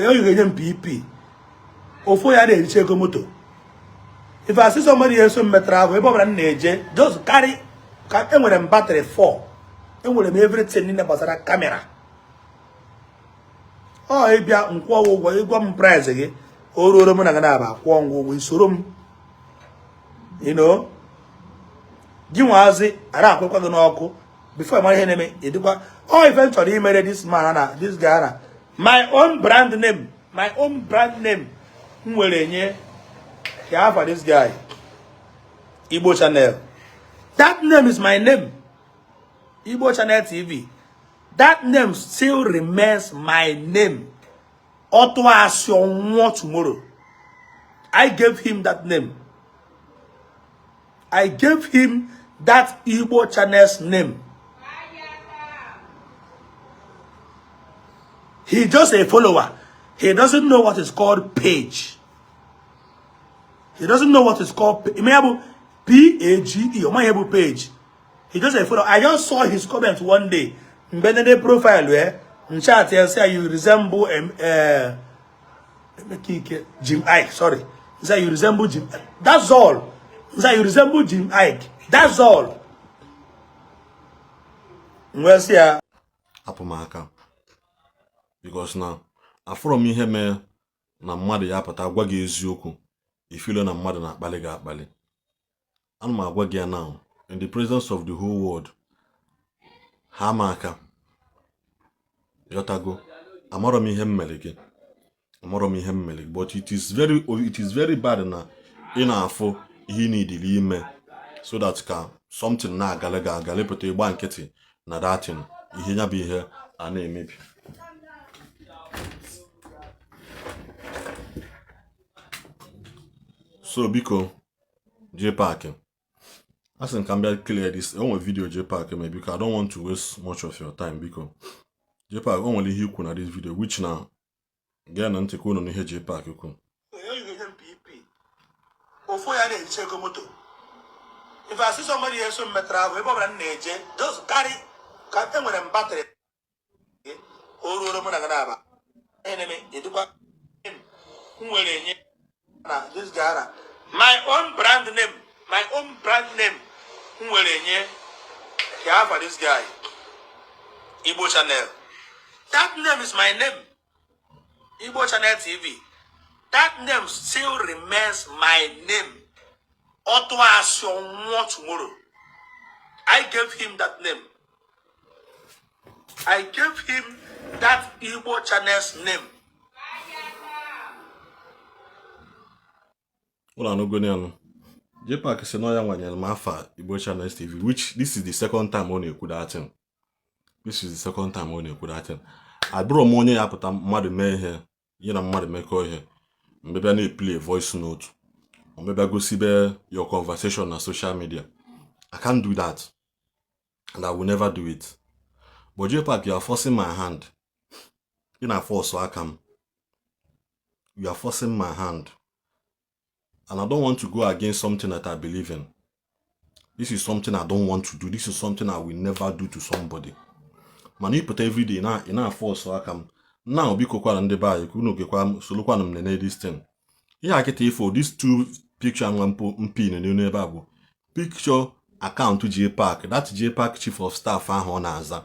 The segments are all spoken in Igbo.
you get PP. Ofo ya dey check moto. If I see somebody else on travel, we probably neje just carry enwere battery 4. Enwere everything in the basara camera. Oh, ebia nkwo ụgwọ ịgwa m price gị. Ororo m na ga na ba kwọ ngwo isoro m. You know? Gị nwazi ara akwụkwọ gị n'ọkụ before my enemy edikwa oh eventually marry this man na this guy na my own brand name nwere nye ya for this guy Igbo channel. That name is my name. Igbo channel TV. That name still remains my name. Otwa tomorrow. I gave him that name. I gave him that Igbo channel's name. He's just a follower. He doesn't know what is called page. He doesn't know what is called P-A-G-E. Or my page. He just a follower. I just saw his comment one day. Benedict profile where in chat he say you resemble Jim Ike. Sorry. He said you resemble Jim. That's all. He said you resemble Jim Ike. That's all. Well, see ya. Apomaka. Because now, from me here, na mmadụ ya apụta agwa gị eziokwu ifilo na mmadụ na akpali gị akpali. Ana m agwa gị now in the presence of the whole world. Ha ma aka. Yotago. Amaro m ihe mmele gị. But it is very bad na ị na-afụ ihe needili ime so that ka something na agale pụta ịgba nkịtị na datin ihe nya bụ ihe a na-emebi. So biko Jpac, I think I'm very clear this on video Jpac maybe because I don't want to waste much of your time because Jpac only he could this video which now again and take on here Jpac you can. If I see somebody else on travel, we probably neje just carry enwere battery. Ororo m na ga na ba. Enemy edikwa nwere nye na this guy. My own brand name nwere nye ya for this guy Igbo channel. That name is my name. Igbo channel TV. That name still remains my name. Otwa tomorrow. I gave him that name. I gave him that Igbo channel's name. Well, I'm not going to Jpac is no young one Mafa Igbo channel TV, which this is the second time only could attend. I brought money up at Mother May here, you know, Mother May call here. Maybe I need to play a voice note, or maybe I go see your conversation on social media. I can't do that, and I will never do it. But Jpac, you are forcing my hand. You are forced, so I can. You are forcing my hand. And I don't want to go against something that I believe in. This is something I don't want to do. This is something I will never do to somebody. Man, you put every day in a force so I can. Now, be kokwa and the buy, you know, soluquanum nene this thing. Here I get for these two picture I'm pin in the neighbor. Picture account to Jpac. That Jpac chief of staff on Aza.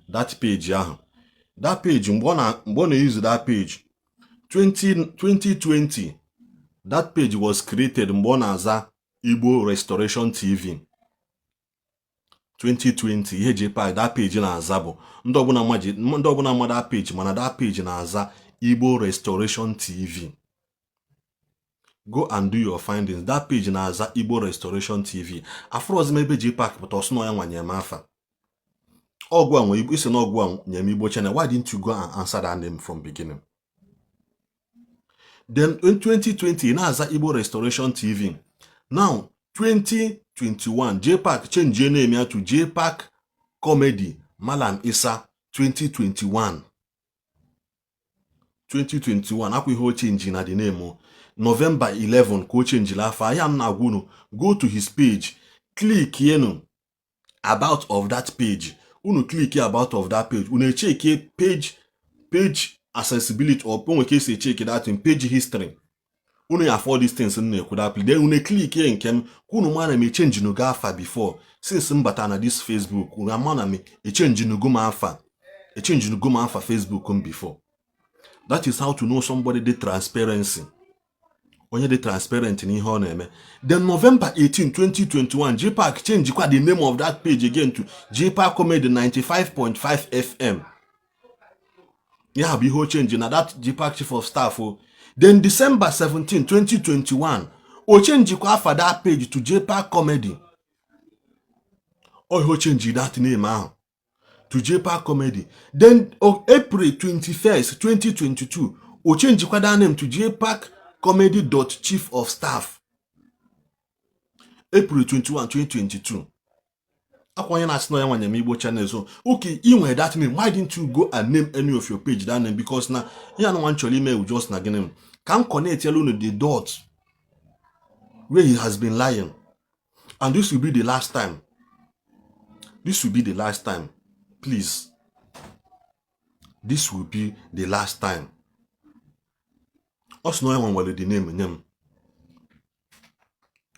That page, that page, I'm gonna use that page. 2020. That page was created Mbonaza Igbo Restoration TV 2020. Ihe Jpac that page na azabo. Ndobuna ma that page mana that page na aza Igbo Restoration TV. Go and do your findings. That page na aza Igbo Restoration TV. Afroz maybe Jpac but osno ya nwanye mafa. Ogwa nwe Igbo ise na ogwa nyem Igbo channel. Why didn't you go and answer that name from beginning? Then in 2020, Naza Igbo Restoration TV. Now, 2021, Jpac change your name to Jpac Comedy Malam Isa 2021. 2021, akwi ho change na the name. November 11, ko change la fa. I am na go to his page. Click here about of that page. Unu click here about of that page. Unu check here page accessibility or when we say check that in page history. Unu afford these things in that then unu click here in kem kunu mana me change no gafa before since mbata na this Facebook unu mana me a change no go mafa a change no go mafa Facebook before. That is how to know somebody the transparency. Onye the transparent in ihe ọ na-eme. Then November 18, 2021, Jpac change the name of that page again to Jpac Comedy 95.5 FM. Yeah, be whole change na that Jpac chief of staff. Then December 17, 2021, o change for that page to Jpac Comedy. Or he change that name now to Jpac Comedy. Then on April 21st, 2022, o change that name to Jpac Comedy Chief of Staff. April 21, 2022. Akwanye na asino ya nwanyem Igbo channel so. Okay, you know that name. Why didn't you go and name any of your page that name? Because now you no want to email just na name. Can connect alone the dots where he has been lying. And this will be the last time. This will be the last time. Please. This will be the last time. Us no one will the name.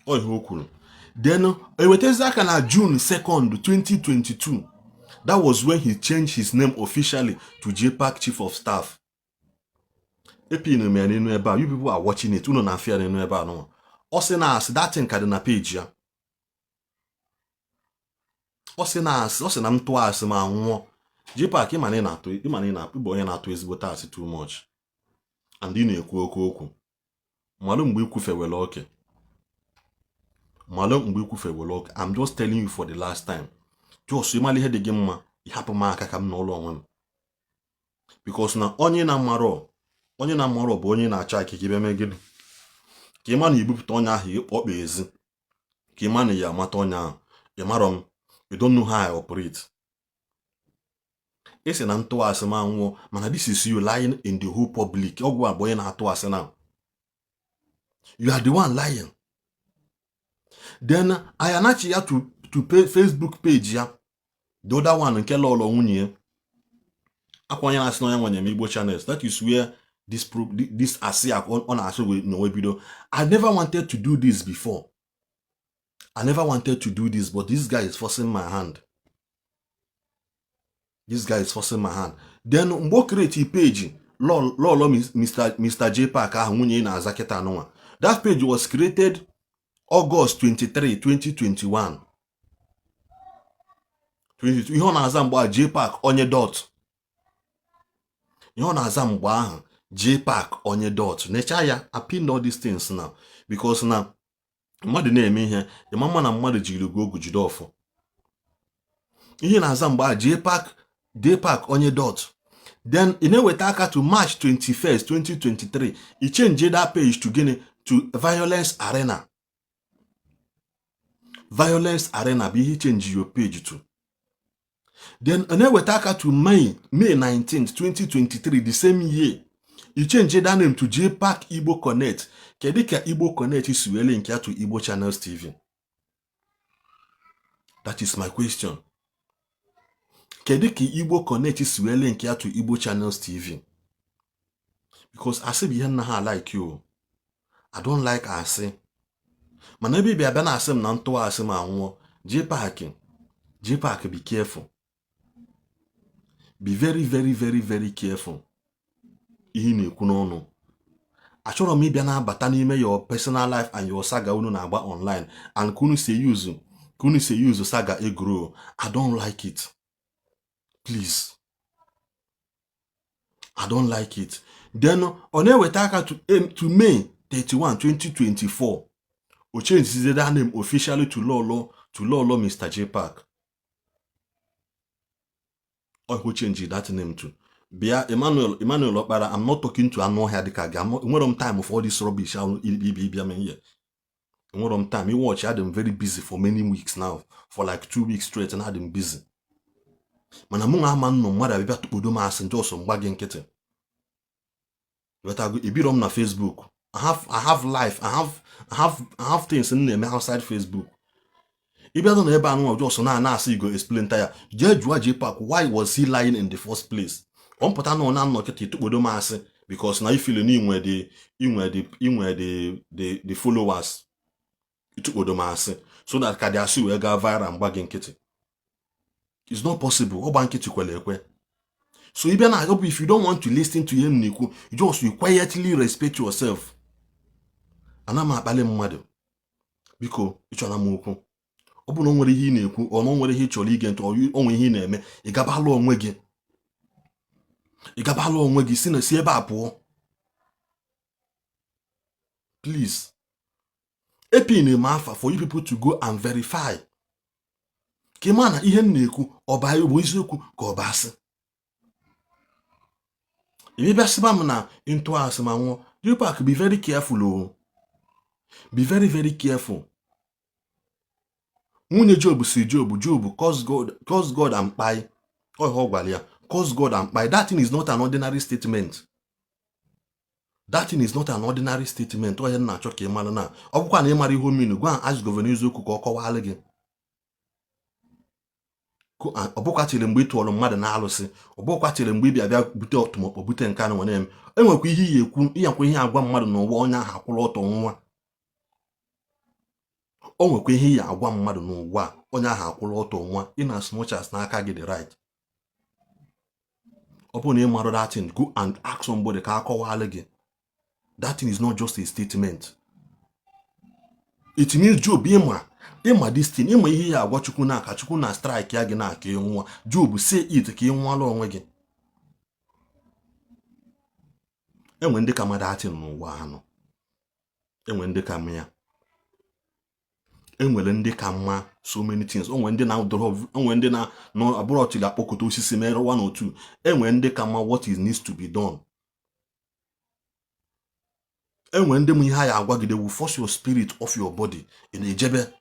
Oh, who then na June 2nd, 2022. That was when he changed his name officially to Jpac Chief of Staff. You people are watching it. You know fear no. Osena that thing na page ya. Osena mtu asị ma nwụọ. Jpac imane na onye na-atụ ezigbo taasị too much. And ị na-ekwu okwu. Mmadụ mgbe ikwu fewele oke. I'm just telling you for the last time. Just imali he de gemma, ihapu ma aka kam n'ụlọ onwe m. Because na onye na maro bụ onye na-acha akike be megide. Ka ịma na ibupụta onye ahụ ịkpọkpa ezi. Ka ịma na ya amata onye ahụ. Ịmarọ m, you don't know how I operate. Ese na ntụ asị ma nwụọ, mana this is you lying in the whole public. Ọgwụ abụ onye na-atụ asị na. You are the one lying. Then I anachi ya to pay Facebook page ya. The other one nke lolo nwunye. Akwanye na asị na onye nwanyem Igbo channels. That is where this asiak on aso we no video. I never wanted to do this before. I never wanted to do this, but this guy is forcing my hand. This guy is forcing my hand. Then mbo create page lolo Mr. Jpac ahụ nwunye na azaketa anụnwa. That page was created August 23, 2021. Ihe ọ na-aza mgbe Jpac onye dot. Ihe ọ na-aza mgbe ahụ Jpac onye dot. Necha ya, I pinned all these things now. Because now, mmadụ na-eme ihe, mama na mmadụ jiri ogu jide ọfọ. Ihe na-aza mgbe Jpac onye dot. Then, na-eweta aka to March 21st, 2023. He changed that page to Violence Arena. Violence Arena be he change your page to. Then na-eweta aka to May 19th, 2023, the same year. He changed that name to Jpac Igbo Connect. Kedu ka Igbo Connect is wele nke to Igbo Channels TV? That is my question. Kedu ka Igbo Connect is wele nke to Igbo Channels TV? Because I say behind na like you. I don't like I say. Mana ebe bịa na asị m na ntụwa asị m anwụọ. Jpac be careful. Be very, very, very, very careful. Ihe na-ekwu n'ọnụ. Achọrọ m ịbịa na-abata n'ime your personal life and your saga unu na-agba online and kunu say use saga grow. I don't like it. Please. I don't like it. Then ọ na-eweta aka to May 31, 2024. O change that name officially to Lolo Mr. Jpac. Or who changed that name to? Bia Emmanuel Okpara, I'm not talking to Ano Hadikaga. I'm not time of all this rubbish. I'll be here. I'm time. You watch, I had them very busy for many weeks now. For like 2 weeks straight, and I had them busy. Man, I'm no mother. We got to put them ass and just some bagging kitten. But I go a bit on my Facebook. I have life. I have things in them outside Facebook. If you don't ever know just now see you go explain tire. Judge Jpac, why was he lying in the first place? pụta na ọ na-anọ kịta itukpodo m asị because na ifile na inwe the followers itukpodo m asị so that ka dị asị wee gaa viral mgba gị nkịtị. It's not possible. Ọgba nkịtị kwere ekwe. So if you don't want to listen to him na-ekwu, you quietly respect yourself. Ana m akpali mmadụ biko ịchọrọ m okwu. Ọ bụ na o nwere ihe ị na-ekwu ọ na o nwere ihe ị chọrọ ige ntị o nwere ihe ị na-eme ị gabala onwe gị si ebe a pụọ. Please. Epin m afa for you people to go and verify. Ka ị ma na ihe m na-ekwu ọ bụ isiokwu ka ọ bụ asị. Ebe bịa sịba m na into asị ma nwụọ. Jpac, be very careful o. Be very, very careful. Nwunye Job si Job curse God and kpai. Oh, gwara ya. Curse God and kpai. That thing is not an ordinary statement. That thing is not an ordinary statement. Oh, na-achọ ka ị mara na. Ọ bụkwa na ị mara ihe omenu, gwa ask gọvanọ eziokwu ka ọ kọwalụ gị. Ọ bụkwa chere mgbe ị tụọrọ mmadụ na-alụsị. Ọ bụkwa chere mgbe ị bịa bute ọtụmọkpọ bute nke na nwere eme. Enwekwa ihe iyi ekwu ịyakwa ihe agwa mmadụ n'ụwa onye ahụ akwụrụ ọtọ nwa. O nwekwa ihe iyi agwa mmadụ n'ụwa onye ahụ akwụrụ ọtọ nwa in as much as n'aka gị the right. Ọ bụ na ị mara that thing, go and ask somebody ka akọwalụ gị. That thing is not just a statement. It means Job ịma this thing, ịma ihe ya agwa Chukwu na aka Chukwu na strike ya gị na aka nwa. Job say it ka ị nwala onwe gị. Enwe ndị ka mmadụ atị n'ụwa anọ. Enwe ndị ka mma ya. Enwere ndị ka mma so many things. Onwe ndị na no abụrụ ọtụli akpọkọta osisi mere 1 or 2. Enwe ndị ka mma what is needs to be done. Enwe ndị m ihe ya agwa gị, they will force your spirit off your body in ejebe.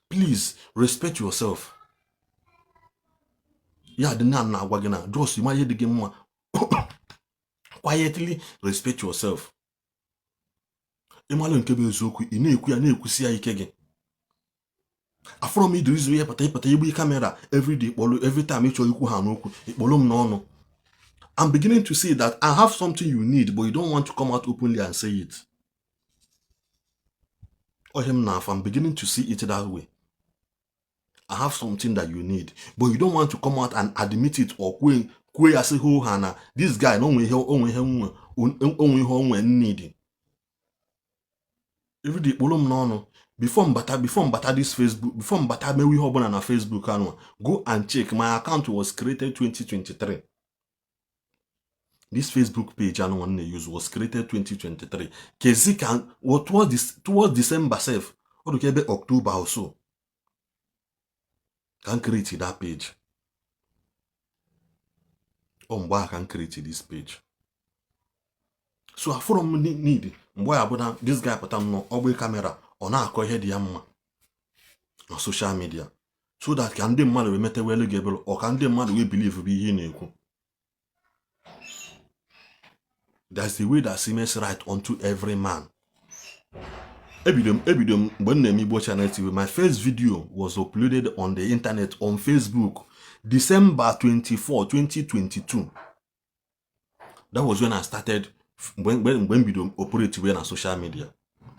Please respect yourself. Ya dị na agwa gị na just ma ihe dị gị mma. Quietly respect yourself. Ịmalụ nke bụ eziokwu ị na-ekwu ya na-ekwusi ya ike gị. Afọrọ m idirizu ihe pata igbe kamera everyday every time ịchọ ikwu ha n'okwu ikpolu m n'ọnụ. I'm beginning to see that I have something you need, but you don't want to come out openly and say it. I'm beginning to see it that way. I have something that you need, but you don't want to come out and admit it or kwe as hana. This guy no onwe need. Every day before mbata this Facebook, before mbata mewi hobona na Facebook anwa, go and check. My account was created 2023. This Facebook page I want to use was created 2023. Kezika, what was this towards December self? Or the October or so. Can create that page. I can create this page. So I from need this guy put on no camera on our head yamma on social media. So that can the man we met well gable or can the man we believe be in. That's the way that seems right unto every man. Ebidom, when the Igbo channel TV, my first video was uploaded on the internet on Facebook, December 24, 2022. That was when I started, when Bidom operated on social media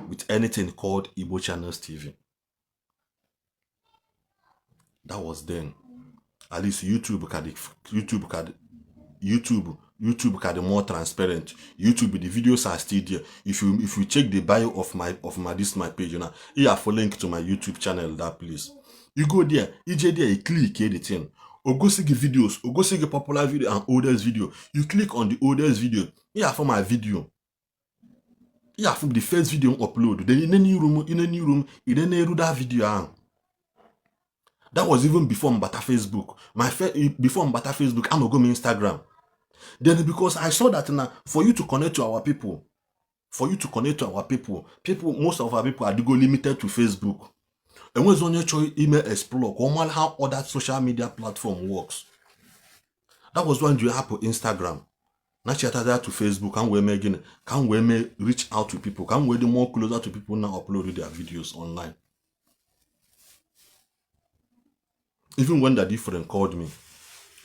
with anything called Igbo Channels TV. That was then. At least YouTube can more transparent. YouTube, the videos are still there. If you check the bio of my page, you know, you have a link to my YouTube channel. That place, you go there, you click editing. Or go see the videos, or go see the popular video and oldest video. You click on the oldest video. You have for my video. You have the first video upload. Then in a new room, you then do that video. That was even before Mbata Facebook. Before Mbata Facebook, I'm gonna go on Instagram. Then because I saw that now, for you to connect to our people, most of our people are limited to Facebook. And when on your choice email explore, come how other social media platform works. That was when you have Instagram. Now she that to Facebook, can we reach out to people, can we do more closer to people now upload their videos online. Even when the different called me,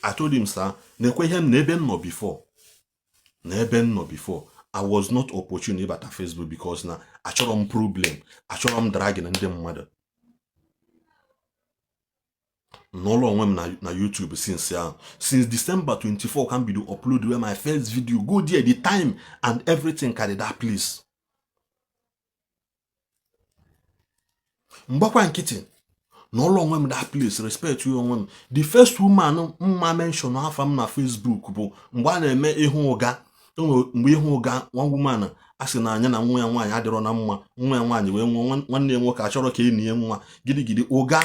I told him, sir, nekwe hem nebe no before. Nebe no before. I was not opportune about Facebook because na achọrọ problem. Achọrọ dragging ndị mmadụ. N'ụlọ onwe m na YouTube since December 24 can be to upload where my first video go there the time and everything carry that place. Mbakwa nkịtị n'ụlọ onwe m that place respect you onwe m. The first woman mma mention afa m na Facebook bụ mgbe a na-eme ihu ụga. Mgbe ihu ụga one woman asị na anya na nwa ya nwaanyị adịrọ na mma, nwa ya nwaanyị wee nwe nwanne nwoke achọrọ ka enyi ya nwa gidigidi ụga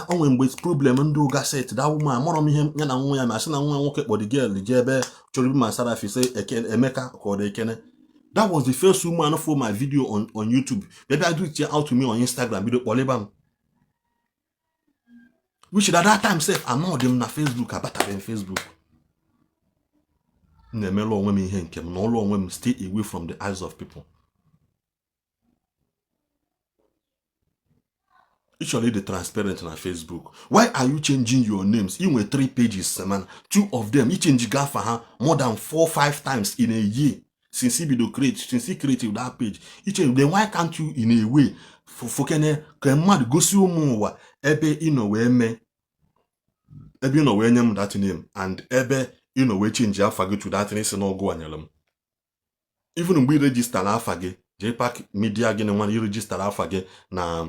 onwe mgbe problem ndị ụga set that woman amụrụ m ihe ya na nwa ya ma asị na nwa nwoke kpọrọ girl je ebe chọrọ ibi ma Sarafi say Emeka ka ọ dị Ekene. That was the first woman for my video on YouTube. Maybe I do it out to me on Instagram video kpọlịba m. Which at that time self I'm not them na Facebook abata them Facebook. Na-emelu onwe m ihe nke m na ụlọ onwe m stay away from the eyes of people. Usually the transparent on Facebook. Why are you changing your names? You were 3 pages, man. 2 of them, you change gafa more than 4-5 times in a year. Since he created that page. You change, then why can't you in a way for mad go see more ebe we me ebe we name that name and ebe we change alpha to that name no go anyalum. Even we register alpha Jpac media again one you register alpha na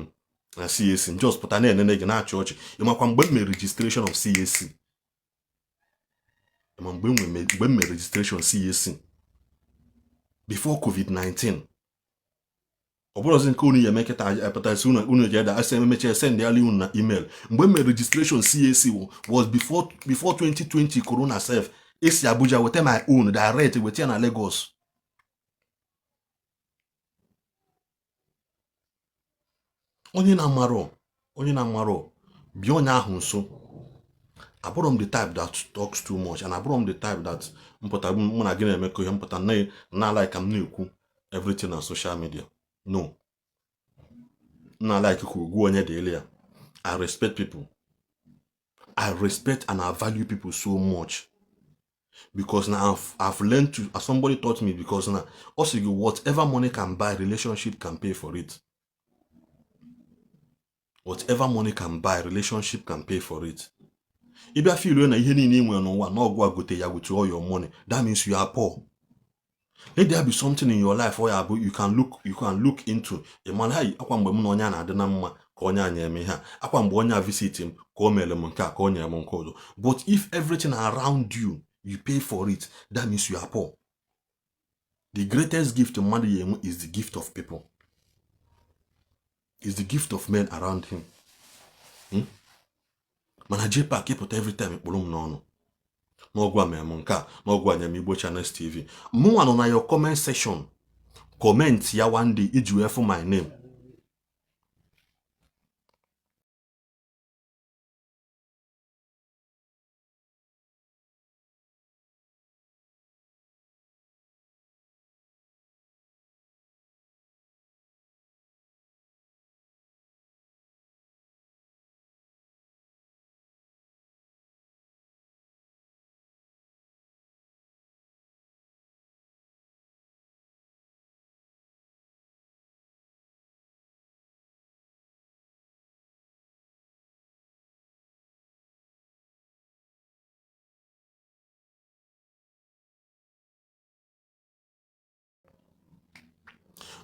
CAC just put an end na church. You might come with me registration of CAC. You might bring me registration CAC before COVID-19. Oboros in Kuni, you make it a sooner. I send the email. When my registration CAC was before 2020 Corona self. AC Abuja with my own direct with Lagos. Onye na maro beyond ahụ nso. I'm the type that talks too much and I'm the type that when I get a make na like I'm new everything on social media. No. Not like you go on daily. I respect people. I respect and I value people so much. Because now I've learned to, as somebody taught me, because now also whatever money can buy, relationship can pay for it. Whatever money can buy, relationship can pay for it. If you feel na ihe niile nwe n'ụwa na ọgwụ agote ya with all your money, that means you are poor. Let there be something in your life where you can look into. A man, hey, akwa mgbe m na onye na-adị na mma ka onye anya eme ha. Akwa mgbe onye visit him ka o mere m nke a ka onye m nke ọzọ. But if everything around you pay for it, that means you are poor. The greatest gift mmadụ is the gift of people. Is the gift of men around him. Mana Jpac put every time ikpuru m n'ọnụ. N'ọgwa m nka, n'ọgwa anya m Igbo Channels TV. Mụ anọ na your comment section. Comment ya one day iji wee for my name.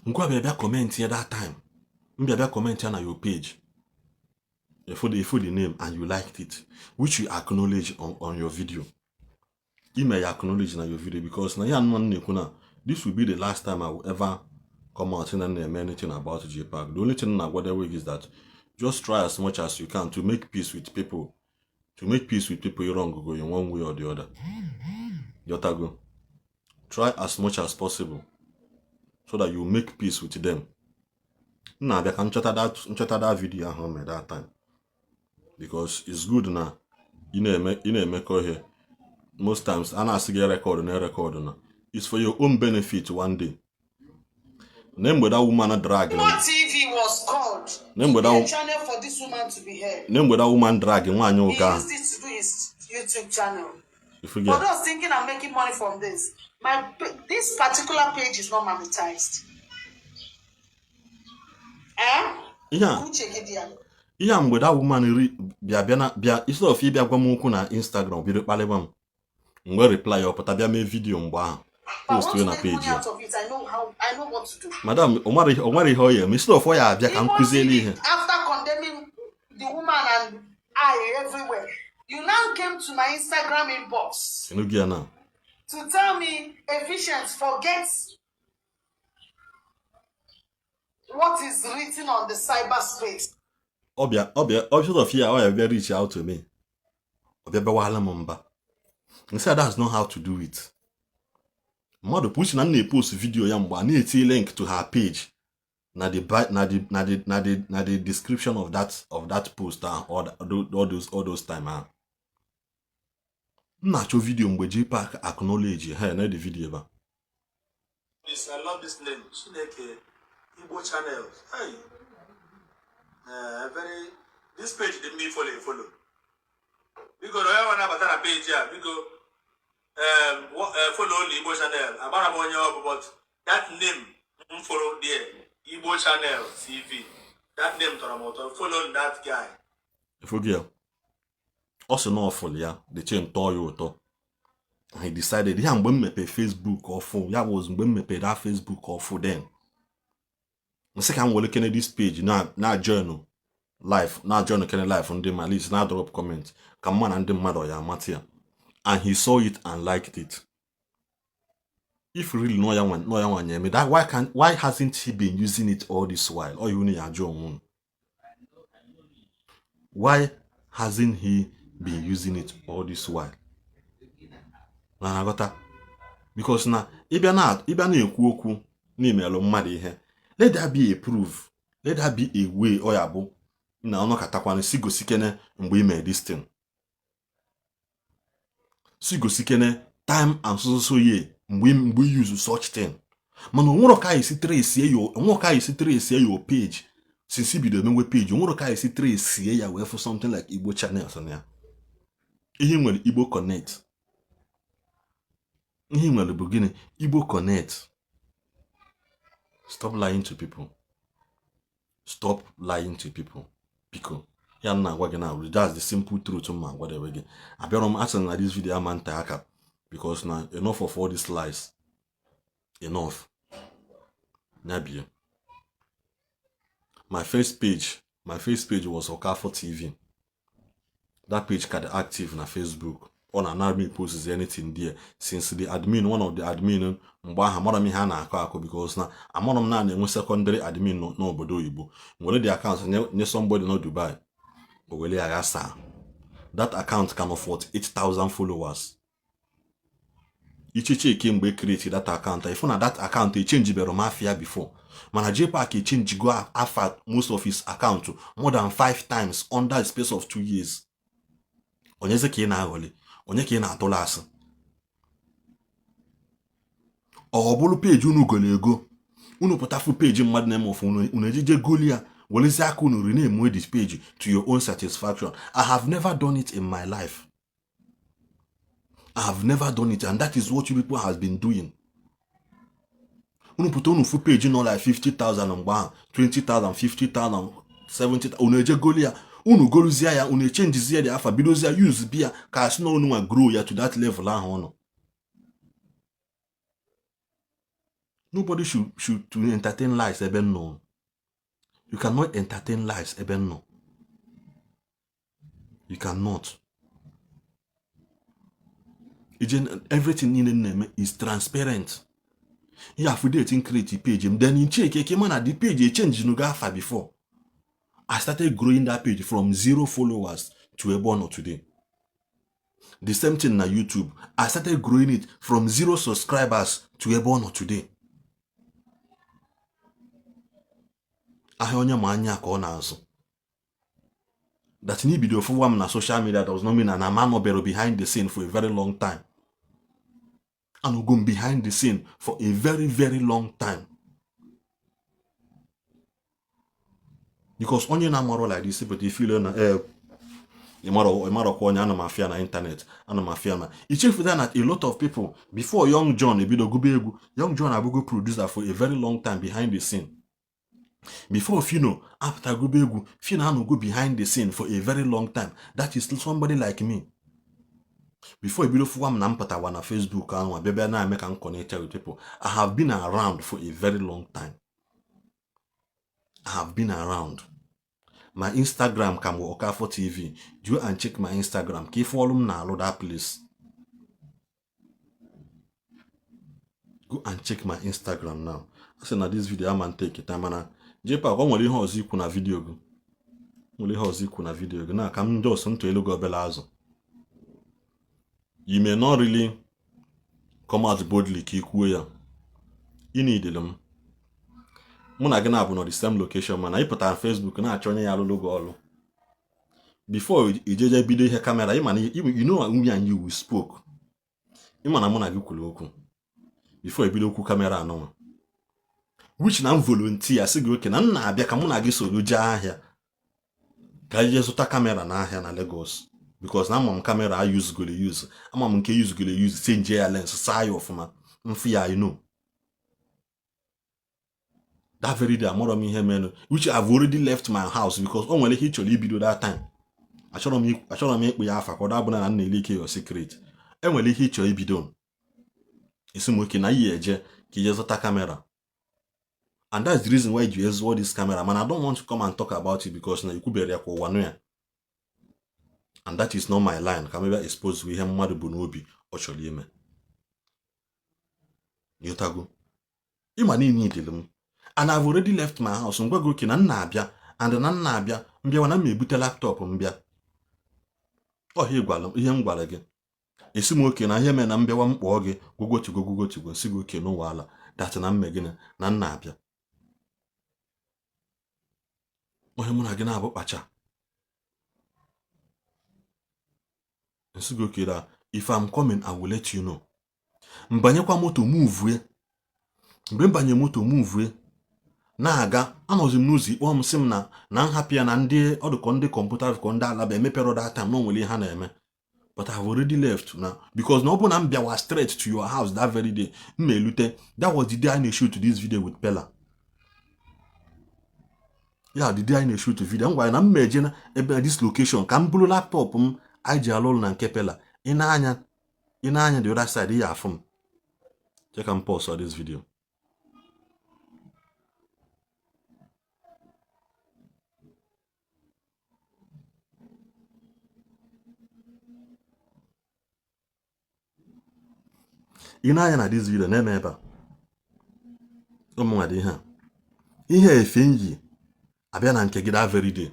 Nkwa bịa comment here that time. Bịa comment here na your page. You put the name and you liked it, which you acknowledge on your video. You may acknowledge na your video because na this will be the last time I will ever come out and name anything about Jpac. The only thing I got away is that just try as much as you can to make peace with people. To make peace with people you wrong go in one way or the other. Yotago. Try as much as possible so that you make peace with them. Now they can chat that video at home at that time. Because it's good now. You know make here. Most times I ask you record now. It's for your own benefit one day. Name where that woman drag. TV was called. Name where that channel for this woman to be here. Name where that woman dragging one yoga. He used it to do his YouTube channel. For those thinking I'm making money from this, this particular page is not monetized. Yeah. Yeah, mgbe that woman bịa instead of ịbịa gwa m okwu na Instagram bido kpalịba m mgbe reply ya ọpụta bịa mee vidio mgbe ahụ post na page ya. Madam, o nwere ihe ọ ya eme instead of ọ ya abịa ka m kụziele ihe. After condemning the woman and I everywhere, you now came to my Instagram inbox to tell me, Efficient, forget what is written on the cyberspace. Obia reach out to me. He said that's not how to do it. Mother push na post video ya mgba na eti link to her page na the description of that post all those time. Nacho video mgbe Jpac acknowledge her na the video ba. I love this name. Chineke Igbo channel. Hey. This page didn't be follow. Because I want to have a page here. Because follow only Igbo channel. But that name follow there. Igbo channel CV. That name follow that guy. Forget. Also no follow ya. The chain to he decided yeah mgbe mepe Facebook or phone. Ya was mgbe mepe that Facebook or phone then. Second we're looking at this page now journal life now journal kind of life on them at least now drop comment come on and the mother ya matia and he saw it and liked it. If really no one me that why hasn't he been using it all this while or you need why hasn't he been using it all this while? Because now ibia na ekwu okwu n'imelo mmadu ihe. Let that be a proof. Let that be a way or yabo. Na ono katakwane sigo sikene mgbe ime this thing. Sigo sikene time and so ye mgbe use such thing. Man onwero ka isi trace your page. Since bido menwe page, onwero ka isi trace ya we for something like Igbo channel so ya. Ihe nwere Igbo Connect. Ihe nwere bụ gịnị? Igbo Connect. Stop lying to people. Stop lying to people. Pico. Yeah, that's the simple truth. Whatever. I bet I'm asking that this video man taka because now enough of all these lies. Enough. Nabi. My first page was Okafo TV. That page got active na Facebook. On an admin posts anything there since the admin, one of the admin because now I'm on na secondary admin no obodo Igbo. When the account ne somebody no Dubai. That account can afford 8,000 followers. Ichiche came by created that account. If on that account he changed the mafia before. Man Jpac he changed go after most of his account more than 5 times under the space of 2 years. Onyeze ke na agoli. Onye ka ị na-atụla asị ọ bụrụ page unu ego unu pụtafu page mmadụ na-eme ofu unu ejije goli ya welezi aka unu rename this page to your own satisfaction. I have never done it in my life. I have never done it, and that is what you people has been doing. Unu pụta unu fu page no like 50,000 mgbe 20,000 50,000 70,000 unu eje goli ya unu goluzia ya unu change the alpha bidozia use bia ka asị na unu grow ya to that level ahụ ọnụ. Nobody should to entertain lies ebe no. You cannot entertain lies ebe no. You cannot. Everything in the name is transparent. You have to create a page then in check the page change no alpha before. I started growing that page from 0 followers to a bonus today. The same thing na YouTube. I started growing it from 0 subscribers to a bonus today. Ahonye manya ka ọ na-azụ. That ni video for one na social media does not mean an man be behind the scene for a very long time. And we go behind the scene for a very, very long time. Because only na more like this, but if you learn ịmarọkwa onye ana m afịa na internet, ana m afịa na ichefuta na a lot of people before Young John ebido gụba egwu. Young John abụgo producer for a very long time behind the scene. Before Fino apụta gụba egwu, Fino anọgo behind the scene for a very long time. That is somebody like me. Before ebido fụwa m na mpụtawa na Facebook ahụ abịa na-eme ka m connect with people, I have been around for a very long time. I have been around. My Instagram ka bụ Okafo TV. Go and check my Instagram ka ife ọlụ m na-alụ that place. Go and check my Instagram now. I say na this video I'm gonna take it time mana Jpac o nwere ihe ọzọ ikwu na video gị. Nwere ihe ọzọ ikwu na video gị na ka m just ntụ elu gị obele azụ. You may not really come out boldly ka ikwuo ya. Ị needle m. Mụ na gị na-abụ na the same location mana ịpụta na Facebook na-achọ onye ya alụlụ gị ọlụ. Before ijeje bido ihe kamera, you know me and you we spoke. Ịma na mụ na gị kwuru okwu. Before ebido okwu kamera anọ. Which na volunteer sị gị oke na m na-abịa ka mụ na gị soro jee ahịa. Ka ije zụta kamera n'ahịa na Lagos. Because na ama m kamera I use gole use. Ama m nke use gole use change ya lens saa ya ọfụma. Mfi ya I know. That very day, I'm ihe menu, which I've already left my house because on nwere ike ịchọrọ ibido that time. Achọrọ m ịkpụ ya afa ka ọ dabụna na nna elike your secret. Enwere ike ịchọrọ ibido. Isi m oke na ihe eje ka ije zụta camera. And that's the reason why you use all this camera. Man, I don't want to come and talk about it because na ikwubere ya kwa ụwa ya. And that is not my line. Ka maybe expose ihe mmadụ bụ n'obi ọ chọrọ ime. Yotago. Ịma niile idele m. And I've already left my house. Ngwa go na nna abịa and na nna abịa mbịa na m ebute laptop mbịa. Ihe m gwara gị. Esi m oke na ihe me na mbịawa m kpọọ gị gogotigo nsi gị oke n'ụwa ala dat na mme gị na nna abịa. Onye mụ na gị na-abụ kpacha. Nsi gị oke da if I'm coming I will let you know. Mbanyekwa moto move. Mgbe mbanye moto move na-aga anọzi m n'ụzọ ikpọ m sị m na nhapụ ya na ndị ọdụkọ ndị kọmputa ka ndị alaba emepere that time na onwere ha na-eme. But I've already left now because na ọ bụ na m bịawa straight to your house that very day m elute. That was the day I na-shoot this video with Pella. Yeah, the day I na-shoot video m gwara na m meje na ebe this location ka m bụrụ laptop m anyị ji alụ ụlọ na nke Pella. Ị na-anya the other side ya afụ m. Check and pause on this video. Ị na-anya na this video na-eme ebe a. Ụmụnwadị ihe efe nyi abịa na nke gị that very day.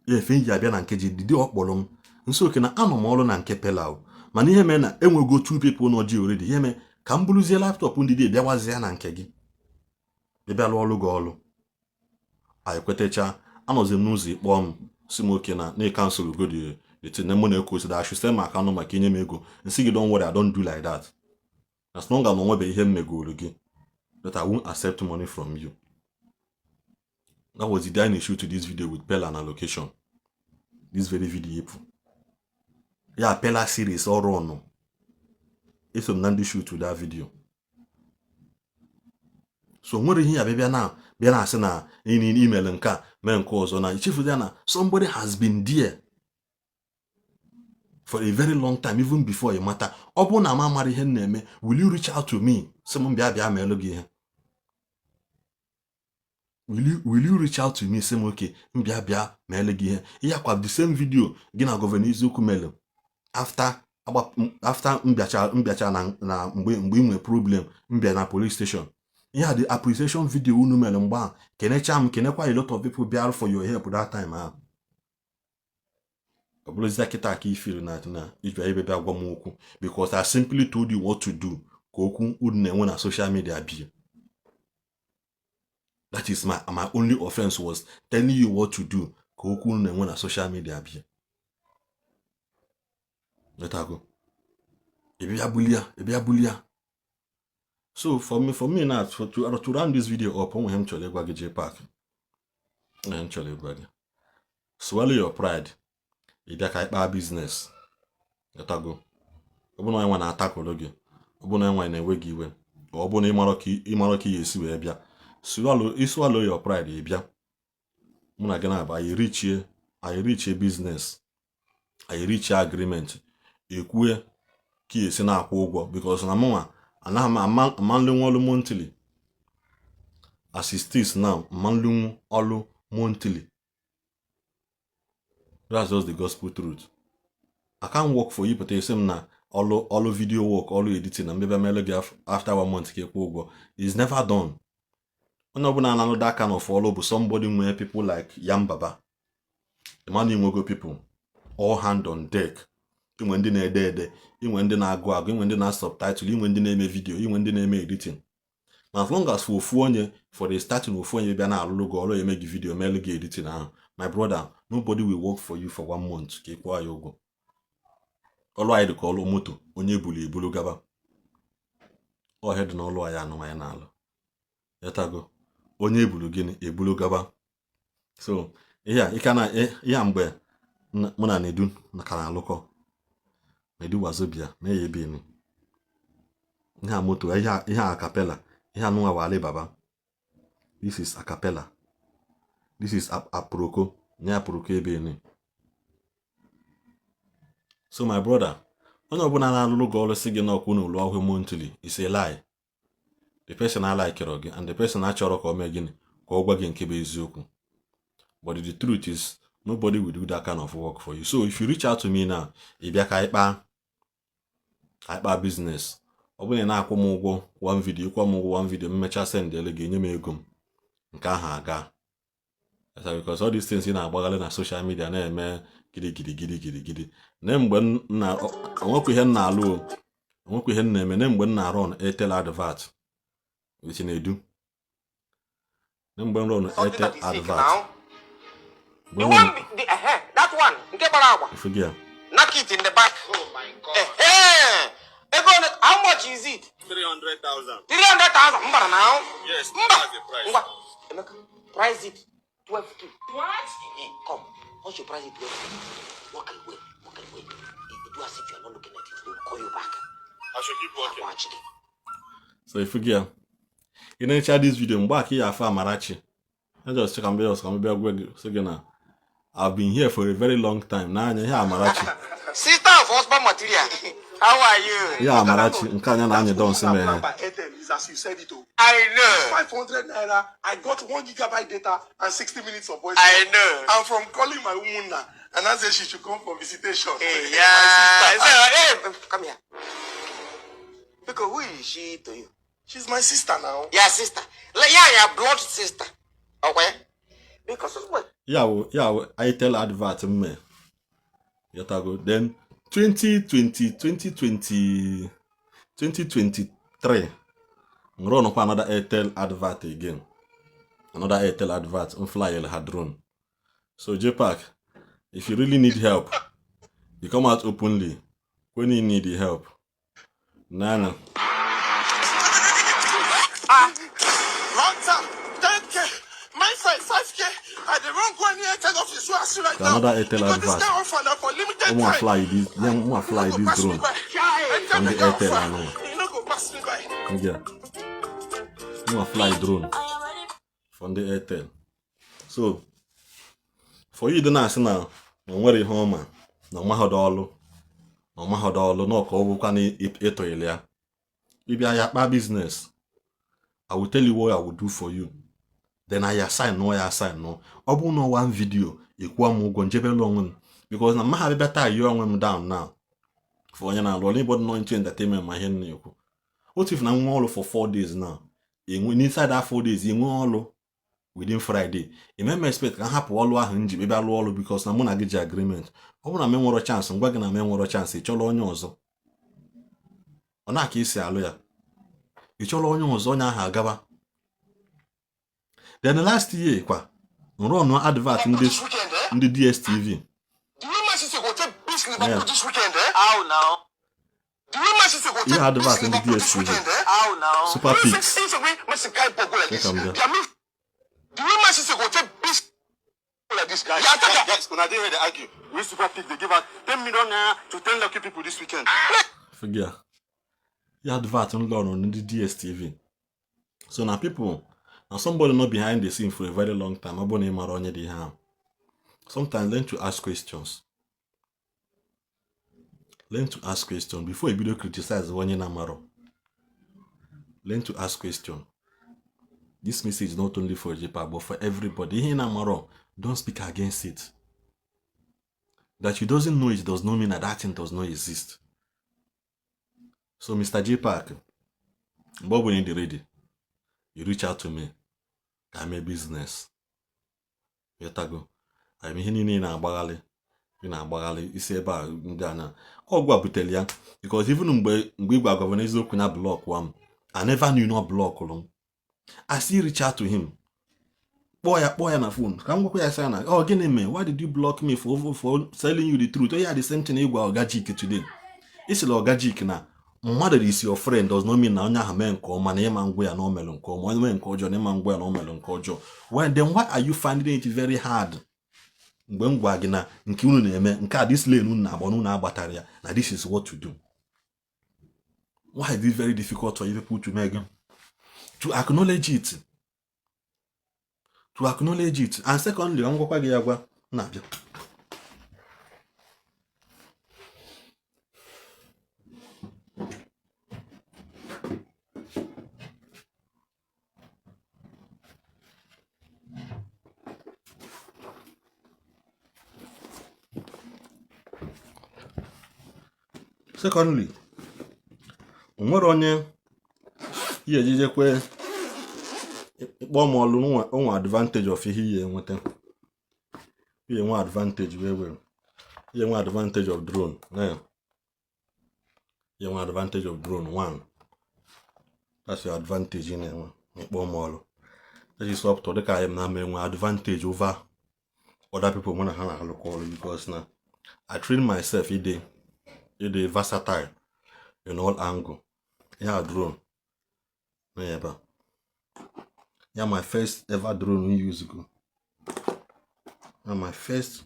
Efe nyi abịa na nke ji didi ọkpọrọ m nso oke na anọ m ọrụ na nke Pella. Mana ihe mee na enwego two people nọ ji already. Ihe mee ka m bụrụzie laptop ndị dị bịawazie na nke gị. Bịa lụọ ọrụ gị ọrụ. Anyị kwetecha anọzi m n'ụzọ ịkpọ m si m oke na cancel go the thing na that I should send my account number kinye m ego. Nsi gị don't worry, I don't do like that. As long as m nwebe ihe m megoro gị, that I won't accept money from you. That was the day I na-shoot this video with Pella na location. This very video epu. Yeah, Pella series ọrụ ọnụ. Eso m na ndị shoot that video. So nwere ihe ya bịa na asị na email nke a mee nke ọzọ na ichefuta na somebody has been there for a very long time, even before you matter. Ọ bụ na m amara ihe na-eme, will you reach out to me? Sị m bịa meelụ gị ihe. Will you reach out to me? Sị m oke bịa meelụ gị ihe. Ihe akwa the same video gị na gọvanọ Eziokwu melụ. After mbịacha na mgbe ị nwere problem mbịa na police station. Ihe the appreciation video unu mere mgbe a kenekwa a lot of people bịara for your help that time ahụ. Because I simply told you what to do. Na social media be. That is my only offense was telling you what to do. Na social media be. Let her go. Ebiabulia. So for me now to round this video up, I'm going to Jpac. Swallow your pride. ịbịa ka ịkpa biznes gatago ọ bụrụ na enwe na-atakụrụ gị ọ bụrụ na enwe na-enwe gị iwe ọ bụrụ na ịmara ka ị esi wee bịa swallow your pride ịbịa mụ na gị na-aba anyị richie biznes anyị richie agreement ekwue ka ị esi na-akwụ ụgwọ because na mụnwa anaghị m amanlinwu ọlụ monthly as it is now amanlinwu ọlụ monthly. That's just the gospel truth. I can't work for you but you say na all video work all editing and maybe I after 1 month ke kwụ ụgwọ is never done. Onye ọbụla na that kind of follow but somebody where people like Yambaba the man inwego people all hand on deck. Inwe ndị na-ede ede, inwe ndị na-agụ agụ, inwe ndị na-subtitle, inwe ndị na-eme video, inwe ndị na-eme editing. As long as ofu onye for the starting ofu onye bịa na-alụlụ gị ọrụ eme gị video melu gị editing ahụ, my brother, nobody will work for you for 1 month ka ịkwụọ ya ụgwọ. Ọlụ anyị dị ka ọlụ moto onye ebulu gaba ọhịa dị n'ọlụ anyị anụ anyị na-alụ yatago onye ebulu gịnị ebulu gaba. So ihe mgbe mụ na Nedu ka na-alụkọ Nedu wazobia mee ya ebe emi ihe a moto ihe a capella ihe anụnwa wa Alibaba. This is a cappella, this is aproko nye aproko ebe eni. So my brother, onye ọbụla na-alụlụ gị ọrụ si gị na ọkwụ n'ụlọ ọhụụ monthly is a lie. The person I like gị and the person achọrọ ka o mee gịnị ka ọ gwa gị nke bụ eziokwu. But the truth is nobody will do that kind of work for you. So if you reach out to me now, ị bịa ka ịkpa business, ọ bụrụ na na-akwụ m ụgwọ one video, ịkwụ m ụgwọ one video, mmecha send ele gị enye m ego m nke ahụ aga. Because all these things ị na-agbagharị na social media na-eme gidi na mgbe onwekwa ihe na-alụ onwekwa ihe na-eme na mgbe na-arụ on Airtel advert which na-edu na mgbe run Airtel advert that one nke bara agba forget knock it in the back. Oh my god. How much is it? 300,000. 300,000 mbara now. Yes, that's the price. Emeka, price it 12K. What? Come, once you price it 12K, walk away. Do as if you're not looking at it. They'll call you back. I should keep walking. Actually. So if you get in this video, back here after Amarachi. I just check and I've been here for a very long time. Now here Amarachi. Sister of husband material. How are you? Yeah, Amarachi. Nkanya na anya don see me. As you said it. I know. 500 naira. I got 1 GB data and 60 minutes of voice. I know. I'm from calling my woman now, and I said she should come for visitation. Hey, yeah. Hey, come here. Because who is she to you? She's my sister now. Yeah, sister. Like, yeah, your blood sister. Okay. Because of what? Yeah, I tell advert me. Yatago. Then 2023, run up another Airtel advert again. Another Airtel advert on flyer had run. So Jpac, if you really need help, you come out openly when you need the help. Nana. Another Airtel advert. I'm gonna fly this drone from the Airtel. I know. Yeah. I'm gonna fly drone from the Airtel. So for you, the national, no worry, home, no mahadolo, no call can eat oil. If I have my business, I will tell you what I will do for you. Then I assign no. Obu no one video. Ikwa mu go njebe long because na ma better you on down now. For you na anybody not into entertainment my hand you. What if na all for 4 days now? Inside that 4 days, you all within Friday. You may expect can happen all ahụ nji maybe all because na mo na get agreement. Obu na me nworo chance, ngwa gị na me nworo chance ịchọrọ onye ọzọ. Ọ na ka isi alụ ya. Ịchọrọ onye ọzọ onye ahụ agaba. Then the last year, run no advert in this the DSTV. Do you message to go take business this weekend, eh? How now? Do you message to go take advert in the DSTV. How now? Super Pix. Do you message to go take business? like this. Guys, when I didn't hear they argue, we super pick, they give out 10 million naira to 10 lucky people this weekend. Forget. You advert on law on the DSTV. So now people, now somebody not behind the scene for a very long time. Sometimes learn to ask questions. Learn to ask questions before you criticize one namaro. Learn to ask questions. This message is not only for Jpac, but for everybody. Don't speak against it. That you doesn't know it does not mean that thing does not exist. So Mr. Jpac, Bob when you're ready, you reach out to me. I'm a business. Yetago. I'm in a bagali. In a bagali. You say about Indiana. Oh, go butelia. Because even when we were governors who could block one, I never knew no block alone. I still reach out to him. Boy on a phone. Come go say na. Oh, again me. Why did you block me for telling you the truth? Oh yeah, the same thing you go Gajik today. It's like Gajik na. Mother is your friend does not mean na onya ha men ko ma na man go ya no melon ko mo men ko jo na man go ya no melon ko jo. When then why are you finding it very hard? Mgbe ngwa gi na nke unu na eme nke this lane unu na abonu na agbatara ya na this is what to do. Why is it very difficult for you people to make to acknowledge it? To acknowledge it. And secondly, I'm going to na bia. Secondly, nwere onye ihe ejijekwe ikpo molu onwe advantage of ihe enweta. Ihe nwe advantage we. Ihe nwe advantage of drone. Ihe nwe advantage of drone. One. That's your advantage in ikpo molu. That is up to the guy na me nwe advantage over other people when I have a call because now I train myself it versatile in all angle. Yeah, drone. Yeah, my first ever drone we use go. Yeah, my first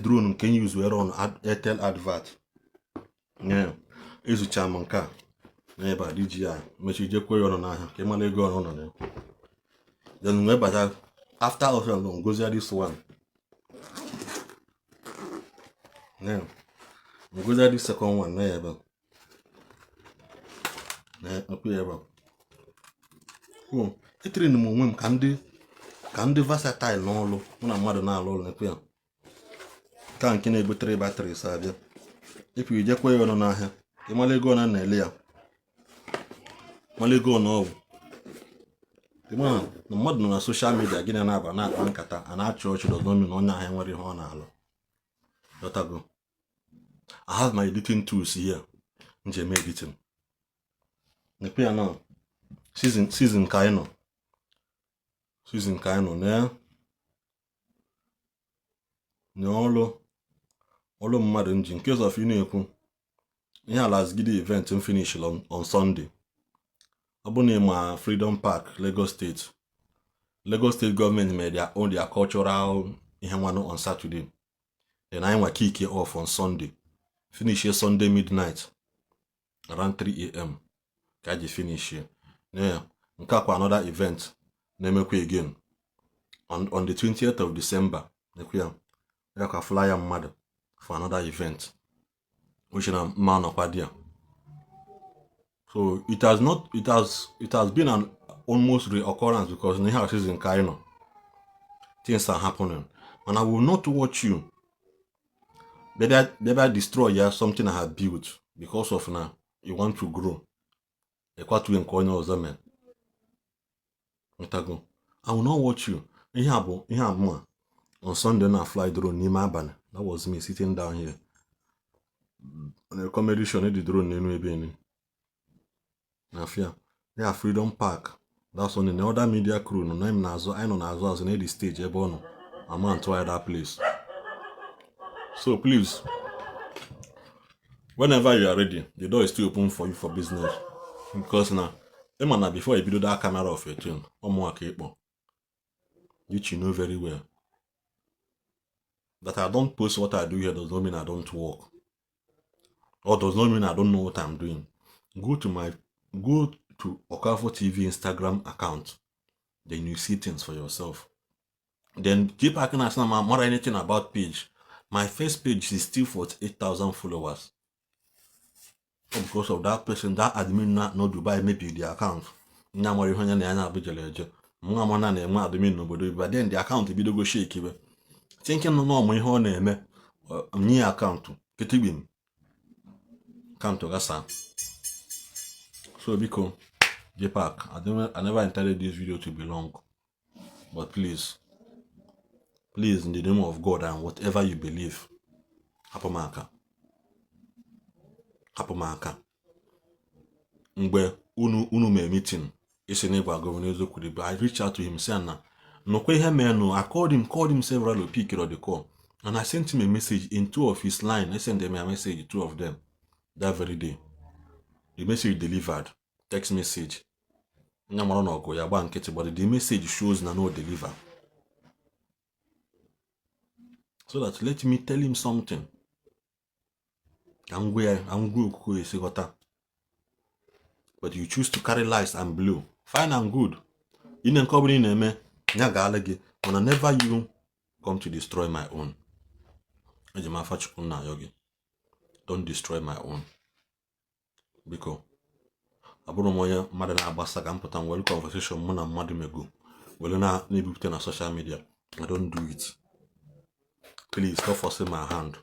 drone can use we run Airtel advert. Yeah, is chamanka. Yeah, but DJI. Make you just go on na. Kemale go on there. Then we better after also long goes this one. Yeah. Go there this second one. Yeah, but. Oh, it in the moment can do versatile no una mmadụ na-alụ ọrụ nekwe ya. Ka nke na-ebutere battery sabia. If you je kwe ọnụ n'ahịa, ịmala ego na na-ele ya. Mala ego na ọgwụ. Ịma na mmadụ nọ na social media gịnị na-aba na-akpa nkata a na-achị ọchị does not mean onye ahịa nwere ihe ọ na-alụ. Yotago. I have my editing tools here. Njem editing. Nekwe ya now. Season kaino ne olo mmadụ nji in case of you na-ekwu ihe alazgide event finish on Sunday. Abụna ma Freedom Park Lagos State government made their cultural ihe nwanu on Saturday. Then I want kick it off on Sunday. Finish here Sunday midnight around 3 a.m. Kaji finish here. Yeah, nkakwa another event na-emekwa again on the 20th of December. I can fly a mother for another event, which is a man of idea. So it has been an almost reoccurrence because in the season Kaino things are happening, and I will not watch you. Better destroy something I have built because of now you want to grow. I will not watch you. On Sunday I fly drone in my ban. That was me sitting down here. On a comedy show, the drone in yeah, Freedom Park. That's on the other media crew. No name Nazo. I know Nazo as in the stage. I'm on to that place. So please, whenever you are ready, the door is still open for you for business. Because now, before you build that camera of your tune, or more capable. which you know very well. That I don't post what I do here does not mean I don't work. Or does not mean I don't know what I'm doing. Go to Okafo TV Instagram account. Then you see things for yourself. Then Jpac can ask more anything about page. My first page is still 48,000 followers. Because of that person, that admin not Dubai maybe the account. Now more than na abijeleje. Mwa na enwe admin n'obodo, but then the account bido go shake ibe. Thinking no mo ihe ọ na-eme nye account ketibim. Account gasa. So biko Jpac, I never intended this video to be long. But please, in the name of God and whatever you believe, hapụ m aka. Mgbe unu mee meeting, isi na ịgwa gọvanọ eziokwu, but I reached out to him saying na nokwe ihe mee no. I called him several pick on the call, and I sent him a message in 2 of his line. I sent him a message, 2 of them, that very day. The message delivered, text message. But the message shows na no deliver. So that let me tell him something. But you choose to carry lies and blow. Fine and good. In a company name, but never you come to destroy my own. Don't destroy my own. Because abụrụ mmadụ na-agbasa ka mpụta nwere conversation mụ na mmadụ mego were na-ebupụta na social media. I don't do it. Please stop forcing my hand.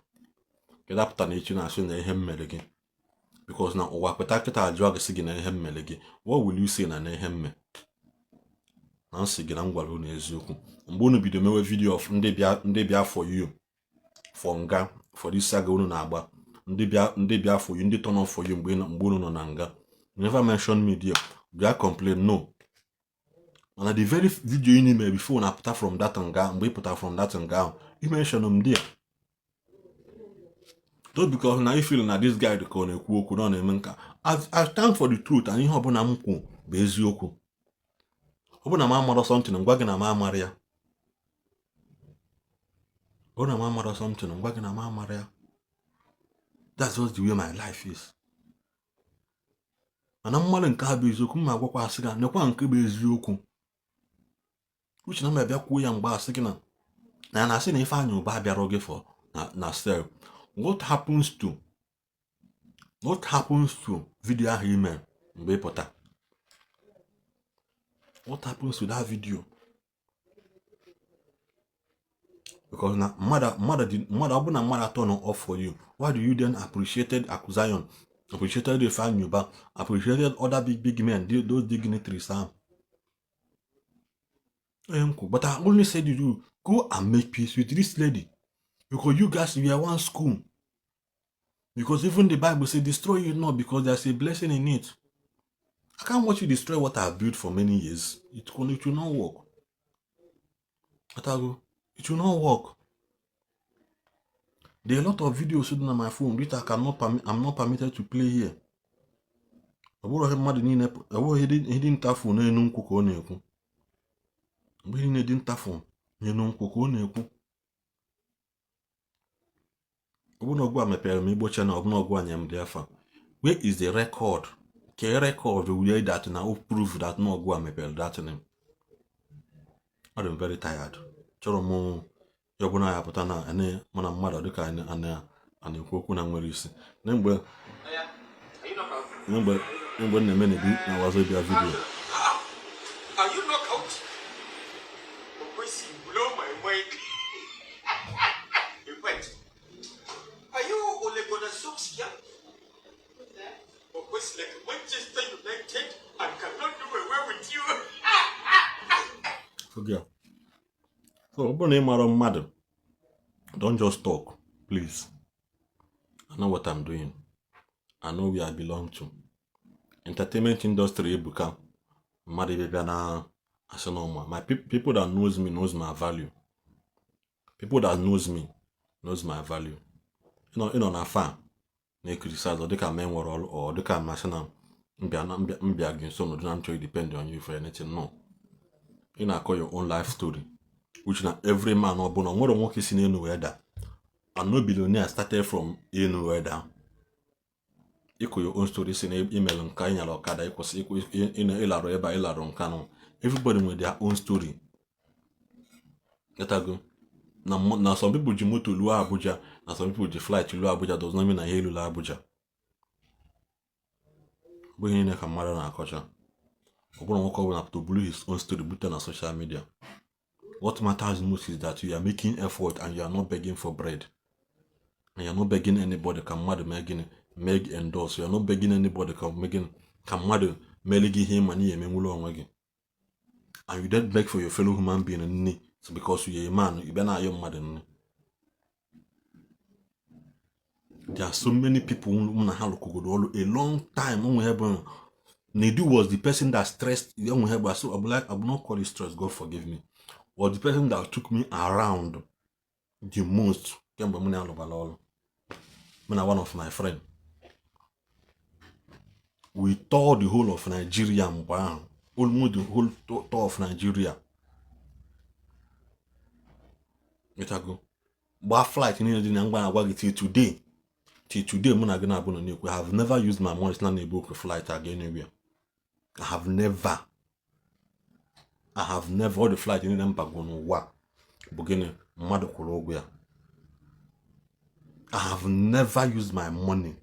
Get up to each na asị na ihe mmele gị. Because na ụwa kweta kịta ajụọ gị sị gị na ihe mmele gị. What will you say na ihe mme? Na nsị gị na ngwara unu eziokwu. Mgbe unu bido mewe video of ndị bịa for you. For nga, for this saga unu na-agba. Ndị bịa for you, ndị turn off for you mgbe unu nọ na nga. Never mention me there. They complain, no. And at the very video you need before I put her from that and gown, we put her from that and gown, you mention them there. Just because now you feel that this guy the corner could on a I stand for the truth and you have on a muku, Bezioku. Open a mamma or something and wagging a mamma. Open a mamma or something and wagging a mamma. That's just the way my life is. And I'm more than eziokwu ma gwakwa asị ga nekwa nke bụ eziokwu. Uche na mebia kwuo ya mgbe asị gị na asị na ife anya ụba bịara oge for na sel. What happens to video ahụ ime mgbe ịpụta? What happens to that video? Because na mmadụ ọ bụ na mmadụ turn off for you, why do you then appreciated accusation? Appreciated the fan you back, appreciated other big men, those dignitaries. But I only said to you, go and make peace with this lady. Because you guys, we are one school. Because even the Bible says, destroy it not, because there's a blessing in it. I can't watch you destroy what I've built for many years. It will not work. It will not work. There are a lot of videos sitting on my phone which I'm not permitted to play here. He didn't tap phone no kuko na-ekwu. Mgbe he didn't tap phone no kuko na-ekwu. Obuno gwa mepere m Igbo channel, obuno gwa nyam dị afa. Where is the record? Ke record we that now prove that no gwa mepere that name. I'm very tired. Chọrọ m yobuna ya pụta na ene mana mmadụ dịka ana-ekwu okwu na nwere isi. Na mgbe na-eme na wazo bịa video. Are you knocked out? You blow my mind. Wait. Are you Ole Soskia? What's like Manchester United? I cannot do away with you. Forget. So, mmadụ, don't just talk, please. I know what I'm doing. I know where I belong to. Entertainment industry, ebuka. Mmadụ bịa na asinoma. My people that knows me knows my value. People that knows me knows my value. You know na fan. Na criticize or they can men or they can national. Mbia against so no don't depend on you for anything. No. You know, call your own life story. which na every man or bono nwere nwoke si n'enu wee da. And no billionaire started from enu wee da. Iko your own story si na email nka inyala okada ikwụsị ịlarụ ebe a ịlarụ nka no. Everybody with their own story. Let go. Now some people ji moto luo Abuja, and some people ji flight luo Abuja does not mean na he lula Abuja. But he can marry na culture. Obono nwoke ọbụla to blue his own story put on social media. What matters most is that you are making effort and you are not begging for bread. And you are not begging anybody can mad meg endorse. You are not begging anybody can mad meligi him money and mengulo. And you don't beg for your fellow human being so because you are a man, you better not your mother. There are so many people who have a long time. Nedu was the person that stressed young Heba, so I will not call it stress, God forgive me. Was the person that took me around the most. One of my friends. We tore the whole of Nigeria, almost the whole tour of Nigeria. Let go. But flight in today. Till today, I have never used my money to book a flight again anywhere. I have never all the flight in them beginning I have never used my money.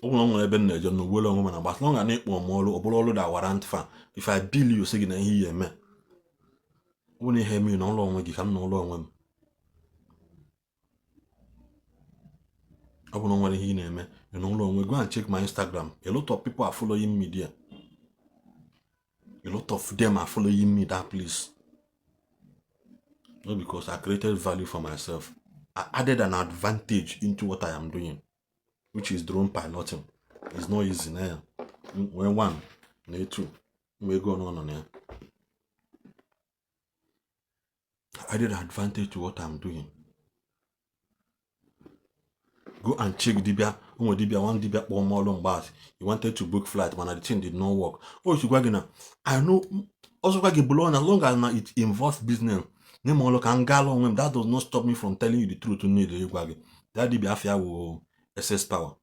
As long as I need more that warrant for if I bill you say na here me. Only hear me no long we can no long. I don't know what he name. You know, long we go and check my Instagram. A lot of people are following me there. A lot of them are following me that place. Not because I created value for myself. I added an advantage into what I am doing, which is drone piloting. It's not easy now. When one, two, we go on here. I added an advantage to what I'm doing. Go and check Dibia. One Dibia or more long bars. He wanted to book flight, but the thing did not work. Oh, you go I know. Also, as long as it involves business. That does not stop me from telling you the truth to need that Dibia affair will excess power.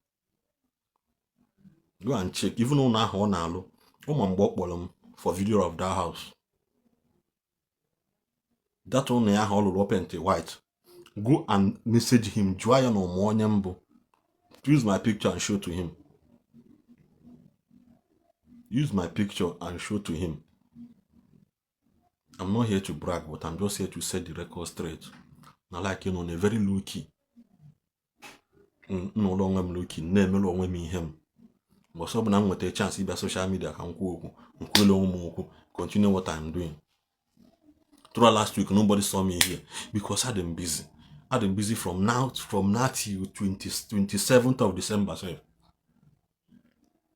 Go and check. Even on now, for video of that house. That one I all open to white. Go and message him. Use my picture and show to him. Use my picture and show to him. I'm not here to brag, but I'm just here to set the record straight. Now, like a very low key. No longer low key. Never longer me him. But so I'm with a chance if social media can continue what I'm doing. Throughout last week, nobody saw me here because I've been busy. I've been busy from now till 27th of December.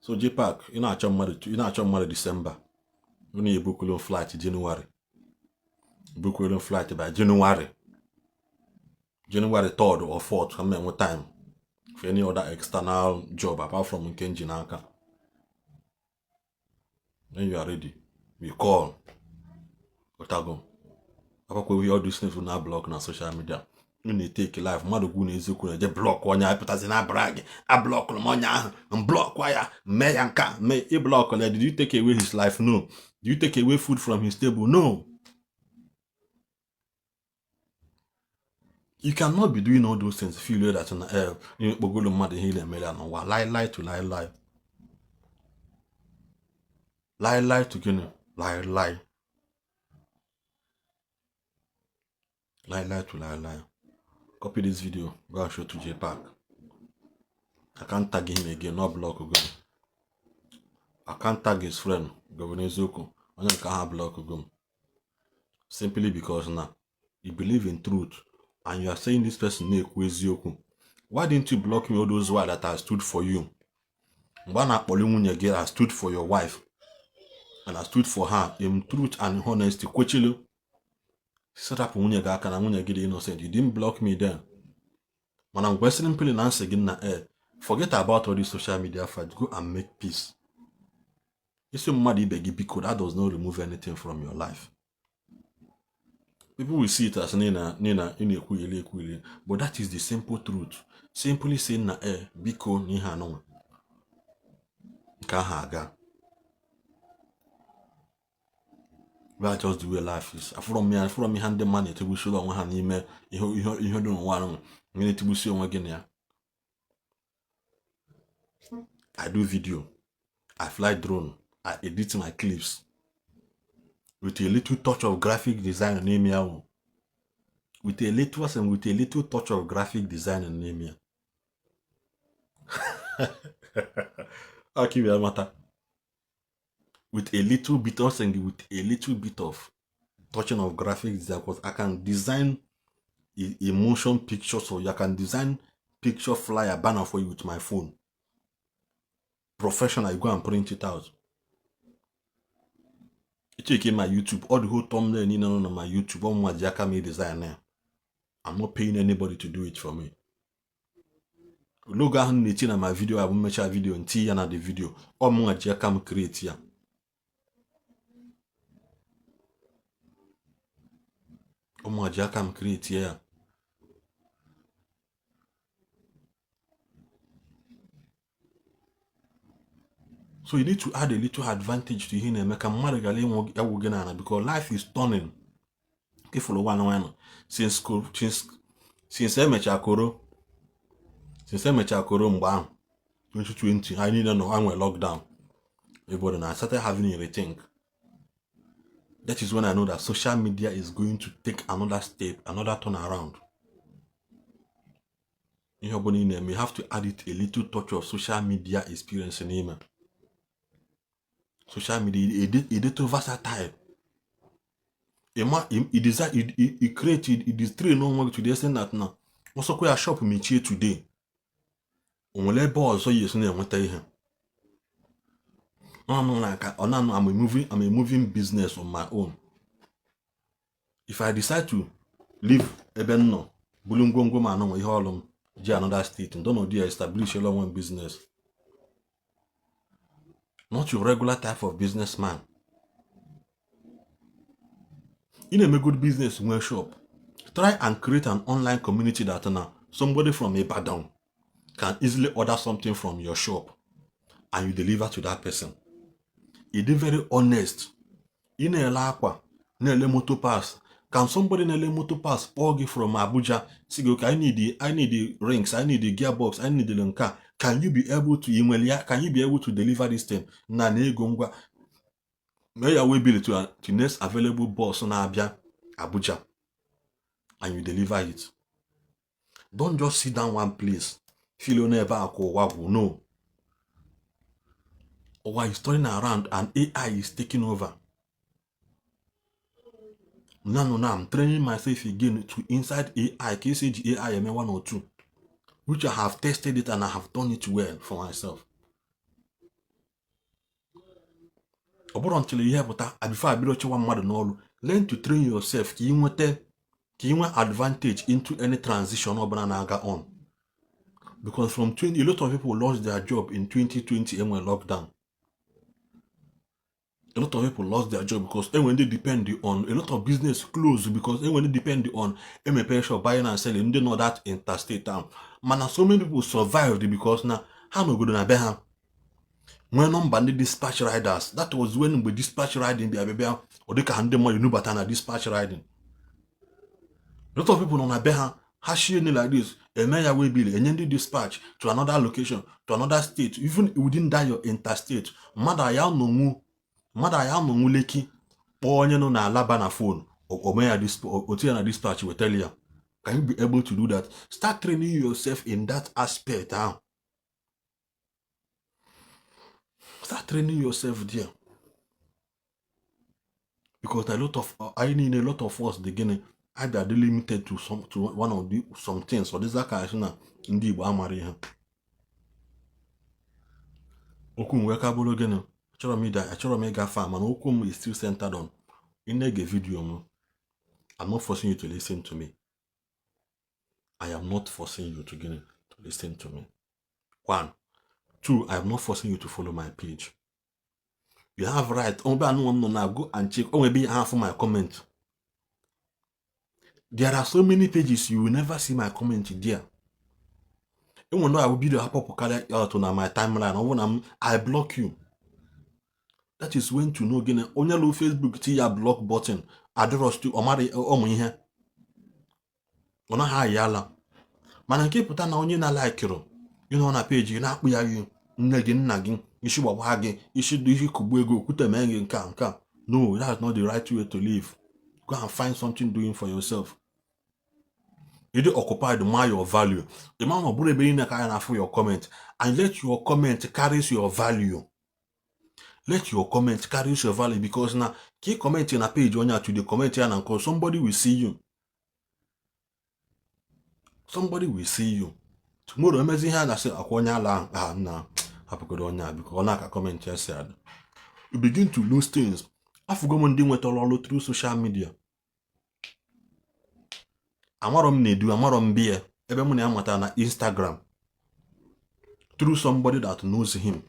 So Jpac, you know I'm married December. You need a book alone flight January. Book alone flight by January 3rd or 4th. Come in what time for any other external job apart from Kenji Nanka. When you are ready, we call. Otago. We all do things will not block on social media. You need to take a life. Mother Goon is going to block one. I put us in a brag. I block Monya and block wire. Mayanka may a block. Did you take away his life? No. Did you take away food from his table? No. You cannot be doing all those things if you know that in the air. You go to mother heal and lie to lie. Lie to lie. Lie to lie. Copy this video, go and show to Jpac. I can't tag him again, not block again. I can't tag his friend, Governor Zoko. I can't block again. Simply because now, you believe in truth, and you are saying this person why didn't you block me all those while that I stood for you? I stood for your wife, and I stood for her in truth and honesty. Set up innocent. You didn't block me then. When I'm questioning people answer again, forget about all these social media fights. Go and make peace. Isi mmadụ ibe gị biko, that does not remove anything from your life. People will see it as nina ekwuile, but that is the simple truth. Simply saying na biko n'ihe anụnwa nke ahụ aga. That's just the way life is. From me hand the money to show on one email, you don't want to see on again. I do video, I fly drone, I edit my clips with a little touch of graphic design name here. With a little touch of graphic design and name here. I'll keep it matter. With a little bit of touching of graphics design, because I can design a motion picture, so you can design picture flyer banner for you with my phone. Professional, you go and print it out. You take in my YouTube, all the whole thumbnail on my YouTube, all my Jpac design there. I'm not paying anybody to do it for me. Logo on my video, I will make a video and see another video. All my Jpac create here. All my Jpac create here. So you need to add a little advantage to him and make a marriage because life is turning. Since Emechakoro Mbam 2020, I need to know I'm lockdown. Everybody, and I started having a rethink. That is when I know that social media is going to take another step, another turnaround. You have to add it a little touch of social media experience in him. Social media, it is too versatile. It created, it is trained on work today, saying that now. Also, quite a shop me here today. On the boss, so yes, no, what I hear. I'm like, I'm a moving business on my own. If I decide to leave Ebenno, Bulungongo man, we haul another state, and don't know they establish your own business. Not your regular type of businessman. In a good business workshop, try and create an online community that now somebody from Ibadan can easily order something from your shop and you deliver to that person. It is very honest. In a lakwa, nele motor pass. Can somebody nele motor pass orgy from Abuja? Say, okay, I need the rings, I need the gearbox, I need the lunka. Can you be able to email? Can you be able to deliver this thing? Na ne gongwa. May your way bill to next available boss on Abuja, and you deliver it. Don't just sit down one place. Feel never wabu. No. Or while you're turning around and AI is taking over. No, I'm training myself again to inside AI, KCG AI M1 or 2, which I have tested it and I have done it well for myself. Until you hear before I build one mother no, learn to train yourself. Ki you advantage into any transition or naga on. Because from 20, a lot of people lost their job in 2020 and when lockdown. A lot of people lost their job because when they depend on a lot of business closed because when they depend on MPS buying and selling, they know that interstate town. Man, so many people survived because now how no good na beha. When on banded dispatch riders, that was when we dispatch riding the baby or they can handle more you know but dispatch riding. A lot of people on a beha hashing like this, a mayor will be and then dispatch to another location, to another state, even within that your interstate. Mother ya no mu. Mother I am muleki or no na laba na phone or may I dispatch will tell you. Can you be able to do that? Start training yourself in that aspect. Start training yourself there. Because I need a lot of us beginning either limited to one of some things or this kind of in the Igbo amari. Okun wekabolo again. I chọrọ mega farm and Okum is still centered on in a video. I'm not forcing you to listen to me. I am not forcing you to listen to me. 1. 2, I am not forcing you to follow my page. You have right. Now go and check. Maybe half of my comment. There are so many pages you will never see my comment there. Even though I will be the happy out on my timeline, or when I block you. That is when to know again. Only low Facebook see your block button. Address to Omari here. Ona ha yala. Mana nke pụta na onye na like ro. You know na page you na akpụ ya you. Nne gị nna gị isi gbagba gị isi dị ihe kugbu ego okwute mee gị nka. No, that's not the right way to live. Go and find something doing for yourself. You do occupy the more your value. The man of Bure Being for your comment and let your comment carries your value. Let your comment carries your value because now keep commenting a page on you to the comment here and call somebody will see you. Somebody will see you. Tomorrow, amazing hand I say Akonya lang nah Apokodonya because I comment here said. You begin to lose things. I forgot one thing with all through social media. Amarom nedu, amarom beer, ebe mune amata na Instagram through somebody that knows him.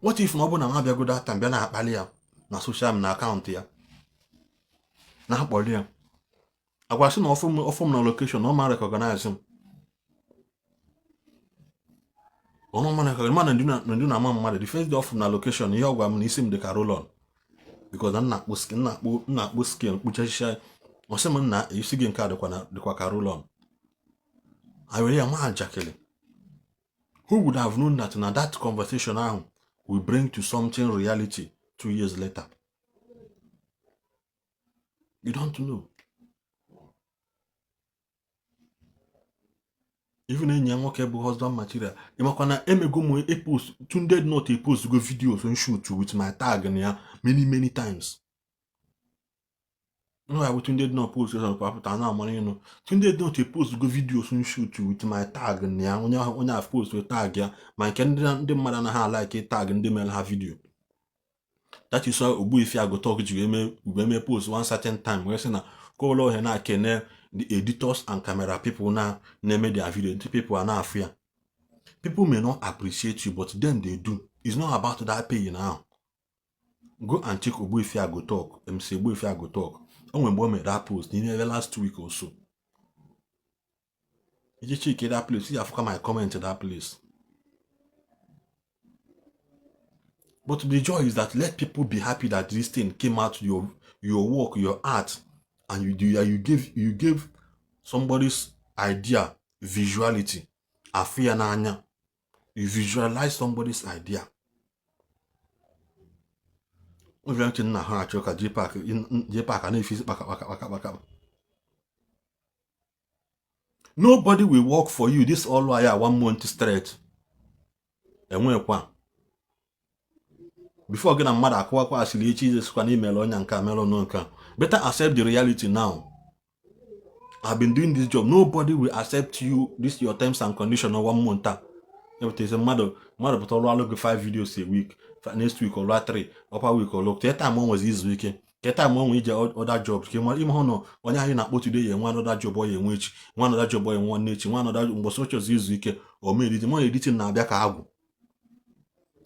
What if no na mabia go that time bia na akpali ya na social na account ya na akpoli ya agwasi na ofum na location no man recognize him. Ono man recognize man ndu na mama the first day ofum na location ihe ogwa m na isi m de Carolon because na akpo skin kpuchasha Oseman na you see nke adekwa Carolon. I really am Jakele. Who would have known that now that conversation now will bring to something reality 2 years later? You don't know. Even in young cable husband material, you makwana emego mo a post tunde not a post go videos on shoot with my tag and many times. No, I would tunde not post now money, you know. Tunde not a post go videos on shoot with my tag and when I post with tag ya, my candidate the mother and her like a tag and the mail her video. That is why Ubu if I go talk to you, we post one certain time. We're saying call and I can the editors and camera people now name their video. People are not fear. People may not appreciate you, but then they do. It's not about that pay now. Go and check Ubu if I go talk. MC Ubu if I go talk. And when we made that post in the last week or so. You check that place. See, I've come my comment to that place. But the joy is that let people be happy that this thing came out your work, your art, and you give somebody's idea visuality. You visualize somebody's idea. Nobody will work for you. This all why 1 month straight. And when before again I'm mad akwa asili Jesus kwa email onya nka melo no nka. Better accept the reality now. I've been doing this job. Nobody will accept you. This your terms and conditions on 1 month. It is a mother but all look 5 videos a week. Next week or 3. Upper week or look. That time one was this weekend. That time one we did other jobs. Came on even no when you na today and one other job boy in which one other job boy in one nature, one other was such as this weekend or made it more editing na bia ka hagu.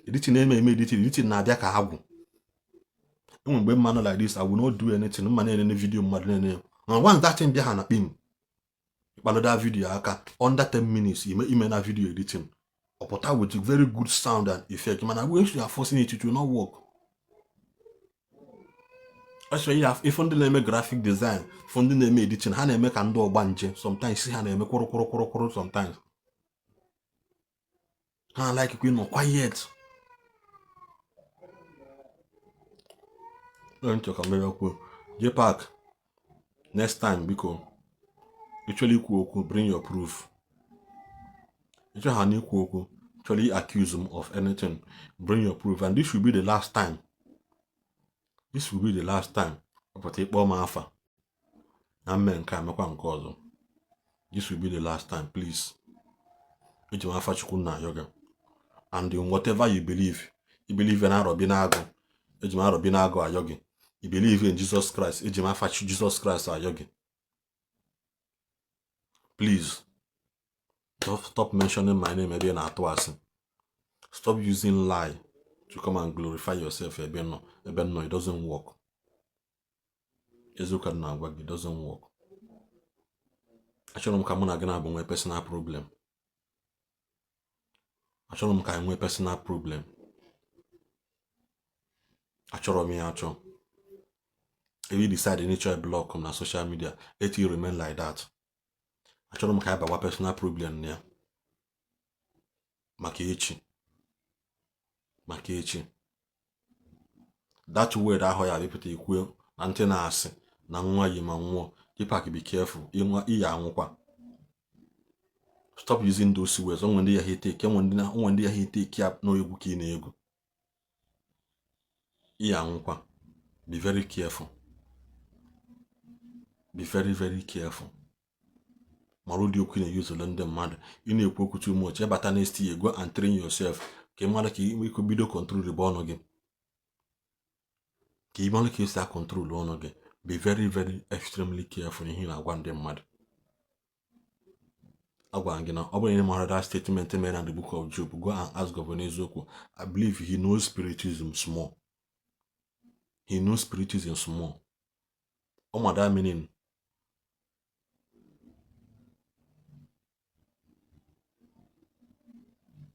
Editing editing na bia ka hagu. When man like this, I will not do anything. No man any video and once that thing behind him, another video under 10 minutes, you may that video editing. Or with very good sound and effect. Man, I wish you are forcing it to not work. That's why you have if only name graphic design, funding name editing, how make and do banje. Sometimes see how name koro sometimes. I like queen more quiet. Don't talk about Jpac. Next time, because actually bring your proof. Actually accuse him of anything. Bring your proof, and this should be the last time. This will be the last time. This will be the last time, please. And in whatever you believe in Arobinago, you believe in Jesus Christ, Jesus Christ, please. Stop mentioning my name again at once. Stop using lie to come and glorify yourself. It doesn't work. It doesn't work. Achọrọ m ka mụ na gị na-abụ nwee personal problem. Achọrọ m ka anyị nwee personal problem. Achọrọ m ya achọ. If you decide to try block on social media, let you remain like that. Achọrọ m ka anyị bawa personal problem ya. Maka echi. That word ahụ ya bipụta ikwu na ntị na-asị na nwa yi ma nwụọ. Jpac, be careful. Iya anwụkwa. Stop using those words. When they hate take, when they hate take up no egwu ka ị na-egwu. Iya anwụkwa. Be very careful. Be very, very careful. Marudi okwu na-use ndị mmadụ. Ị na-ekwu okwu too much. Ebata next year, go and train yourself. Ka ị mara ka ị could bido control the ọnụ gị. Ka ị mara ka ị si control ọnụ gị. Be very, very extremely careful in here. Agwa ndị mmadụ. Agwa gị na ọ bụrụ na ị mara that statement made in the book of Job, go and ask Governor Eziokwu. I believe he knows spiritism small. He knows spiritism small. What that meaning?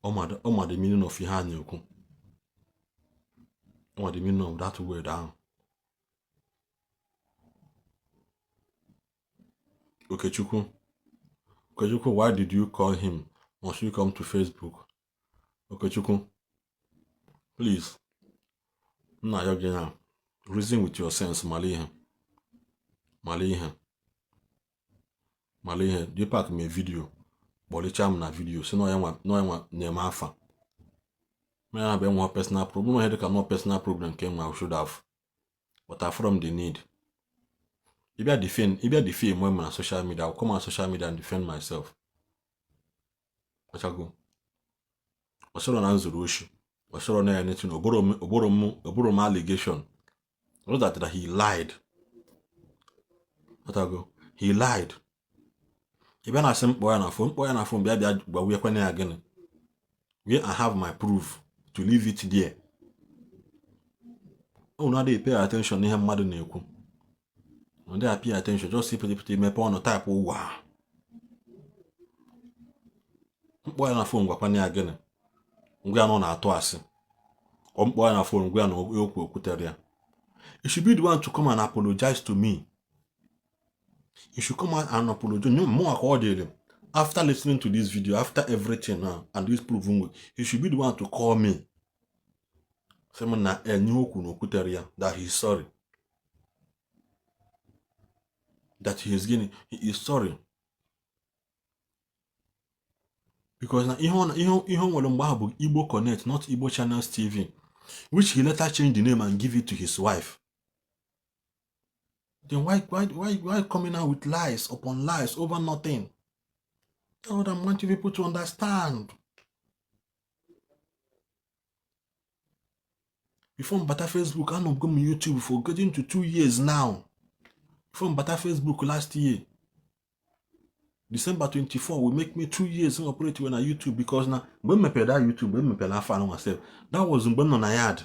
The meaning of ihe a na-ekwu. The meaning of that word ahụ. Okechukwu, why did you call him? Must you come to Facebook? Okechukwu, please. Nna ya gị na reason with your sense. Malihe. Jpac me video. Bolicha m na video. Si no ya na-eme afa. May have been one personal problem. I had no personal problem came I should have. But I from the need. If I defend women on social media, I'll come on social media and defend myself. What I go? What's on answer Rushi? What's on anything? Oboro allegation. Not that he lied. What I go? He lied. Even as some boy on a phone, but we are again. Where I have my proof to leave it there. Oh, now they pay attention. They have mad in you. When they pay attention, just see put me on type. Oh, wow. Boy on a phone, Guapani again. We are on our toss. Boy on a phone, we are no yoke kuteria. You should be the one to come and apologize to me. You should come out and apologize. No more accordingly. After listening to this video, after everything now, and this proven, you should be the one to call me. That he's sorry. That he is sorry. Because now Igbo Connect, not Igbo Channels TV, which he later changed the name and give it to his wife. Then why coming out with lies upon lies over nothing? That's what I want you people to understand. Before Mbata Facebook, I don't go on YouTube for getting to 2 years now. Before Mbata Facebook last year, December 24 will make me 2 years in operating on YouTube because now when me pay that YouTube, when me pay that fan myself, that was when on I had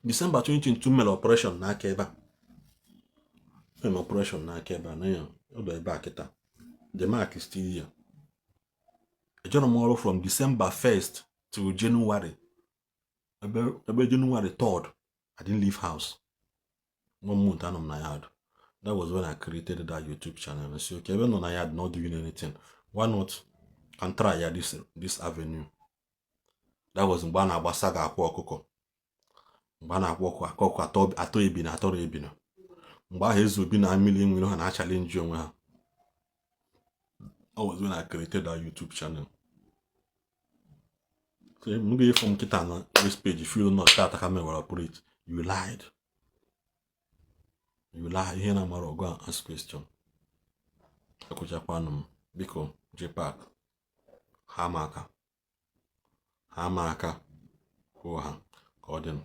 December 2022 mail operation na keba. Operation na keba na yo. Odo back it. The mark is still here. A journal from December 1st to January. About January 3rd, I didn't leave house. 1 month and on I had. That was when I created that YouTube channel. And I said, okay, even though I had not doing anything, why not can try this avenue? That was Mbana Basaga Akoko. Mbana Akoko ato ebina. Mba hezu bina million we know and I challenge you. That was when I created that YouTube channel. So maybe from Kitana, this page, if you do not start a camera or operate, you lied. You lie here na maro go and ask question. Japanum biko Jpac hamaka ho ha ka odin.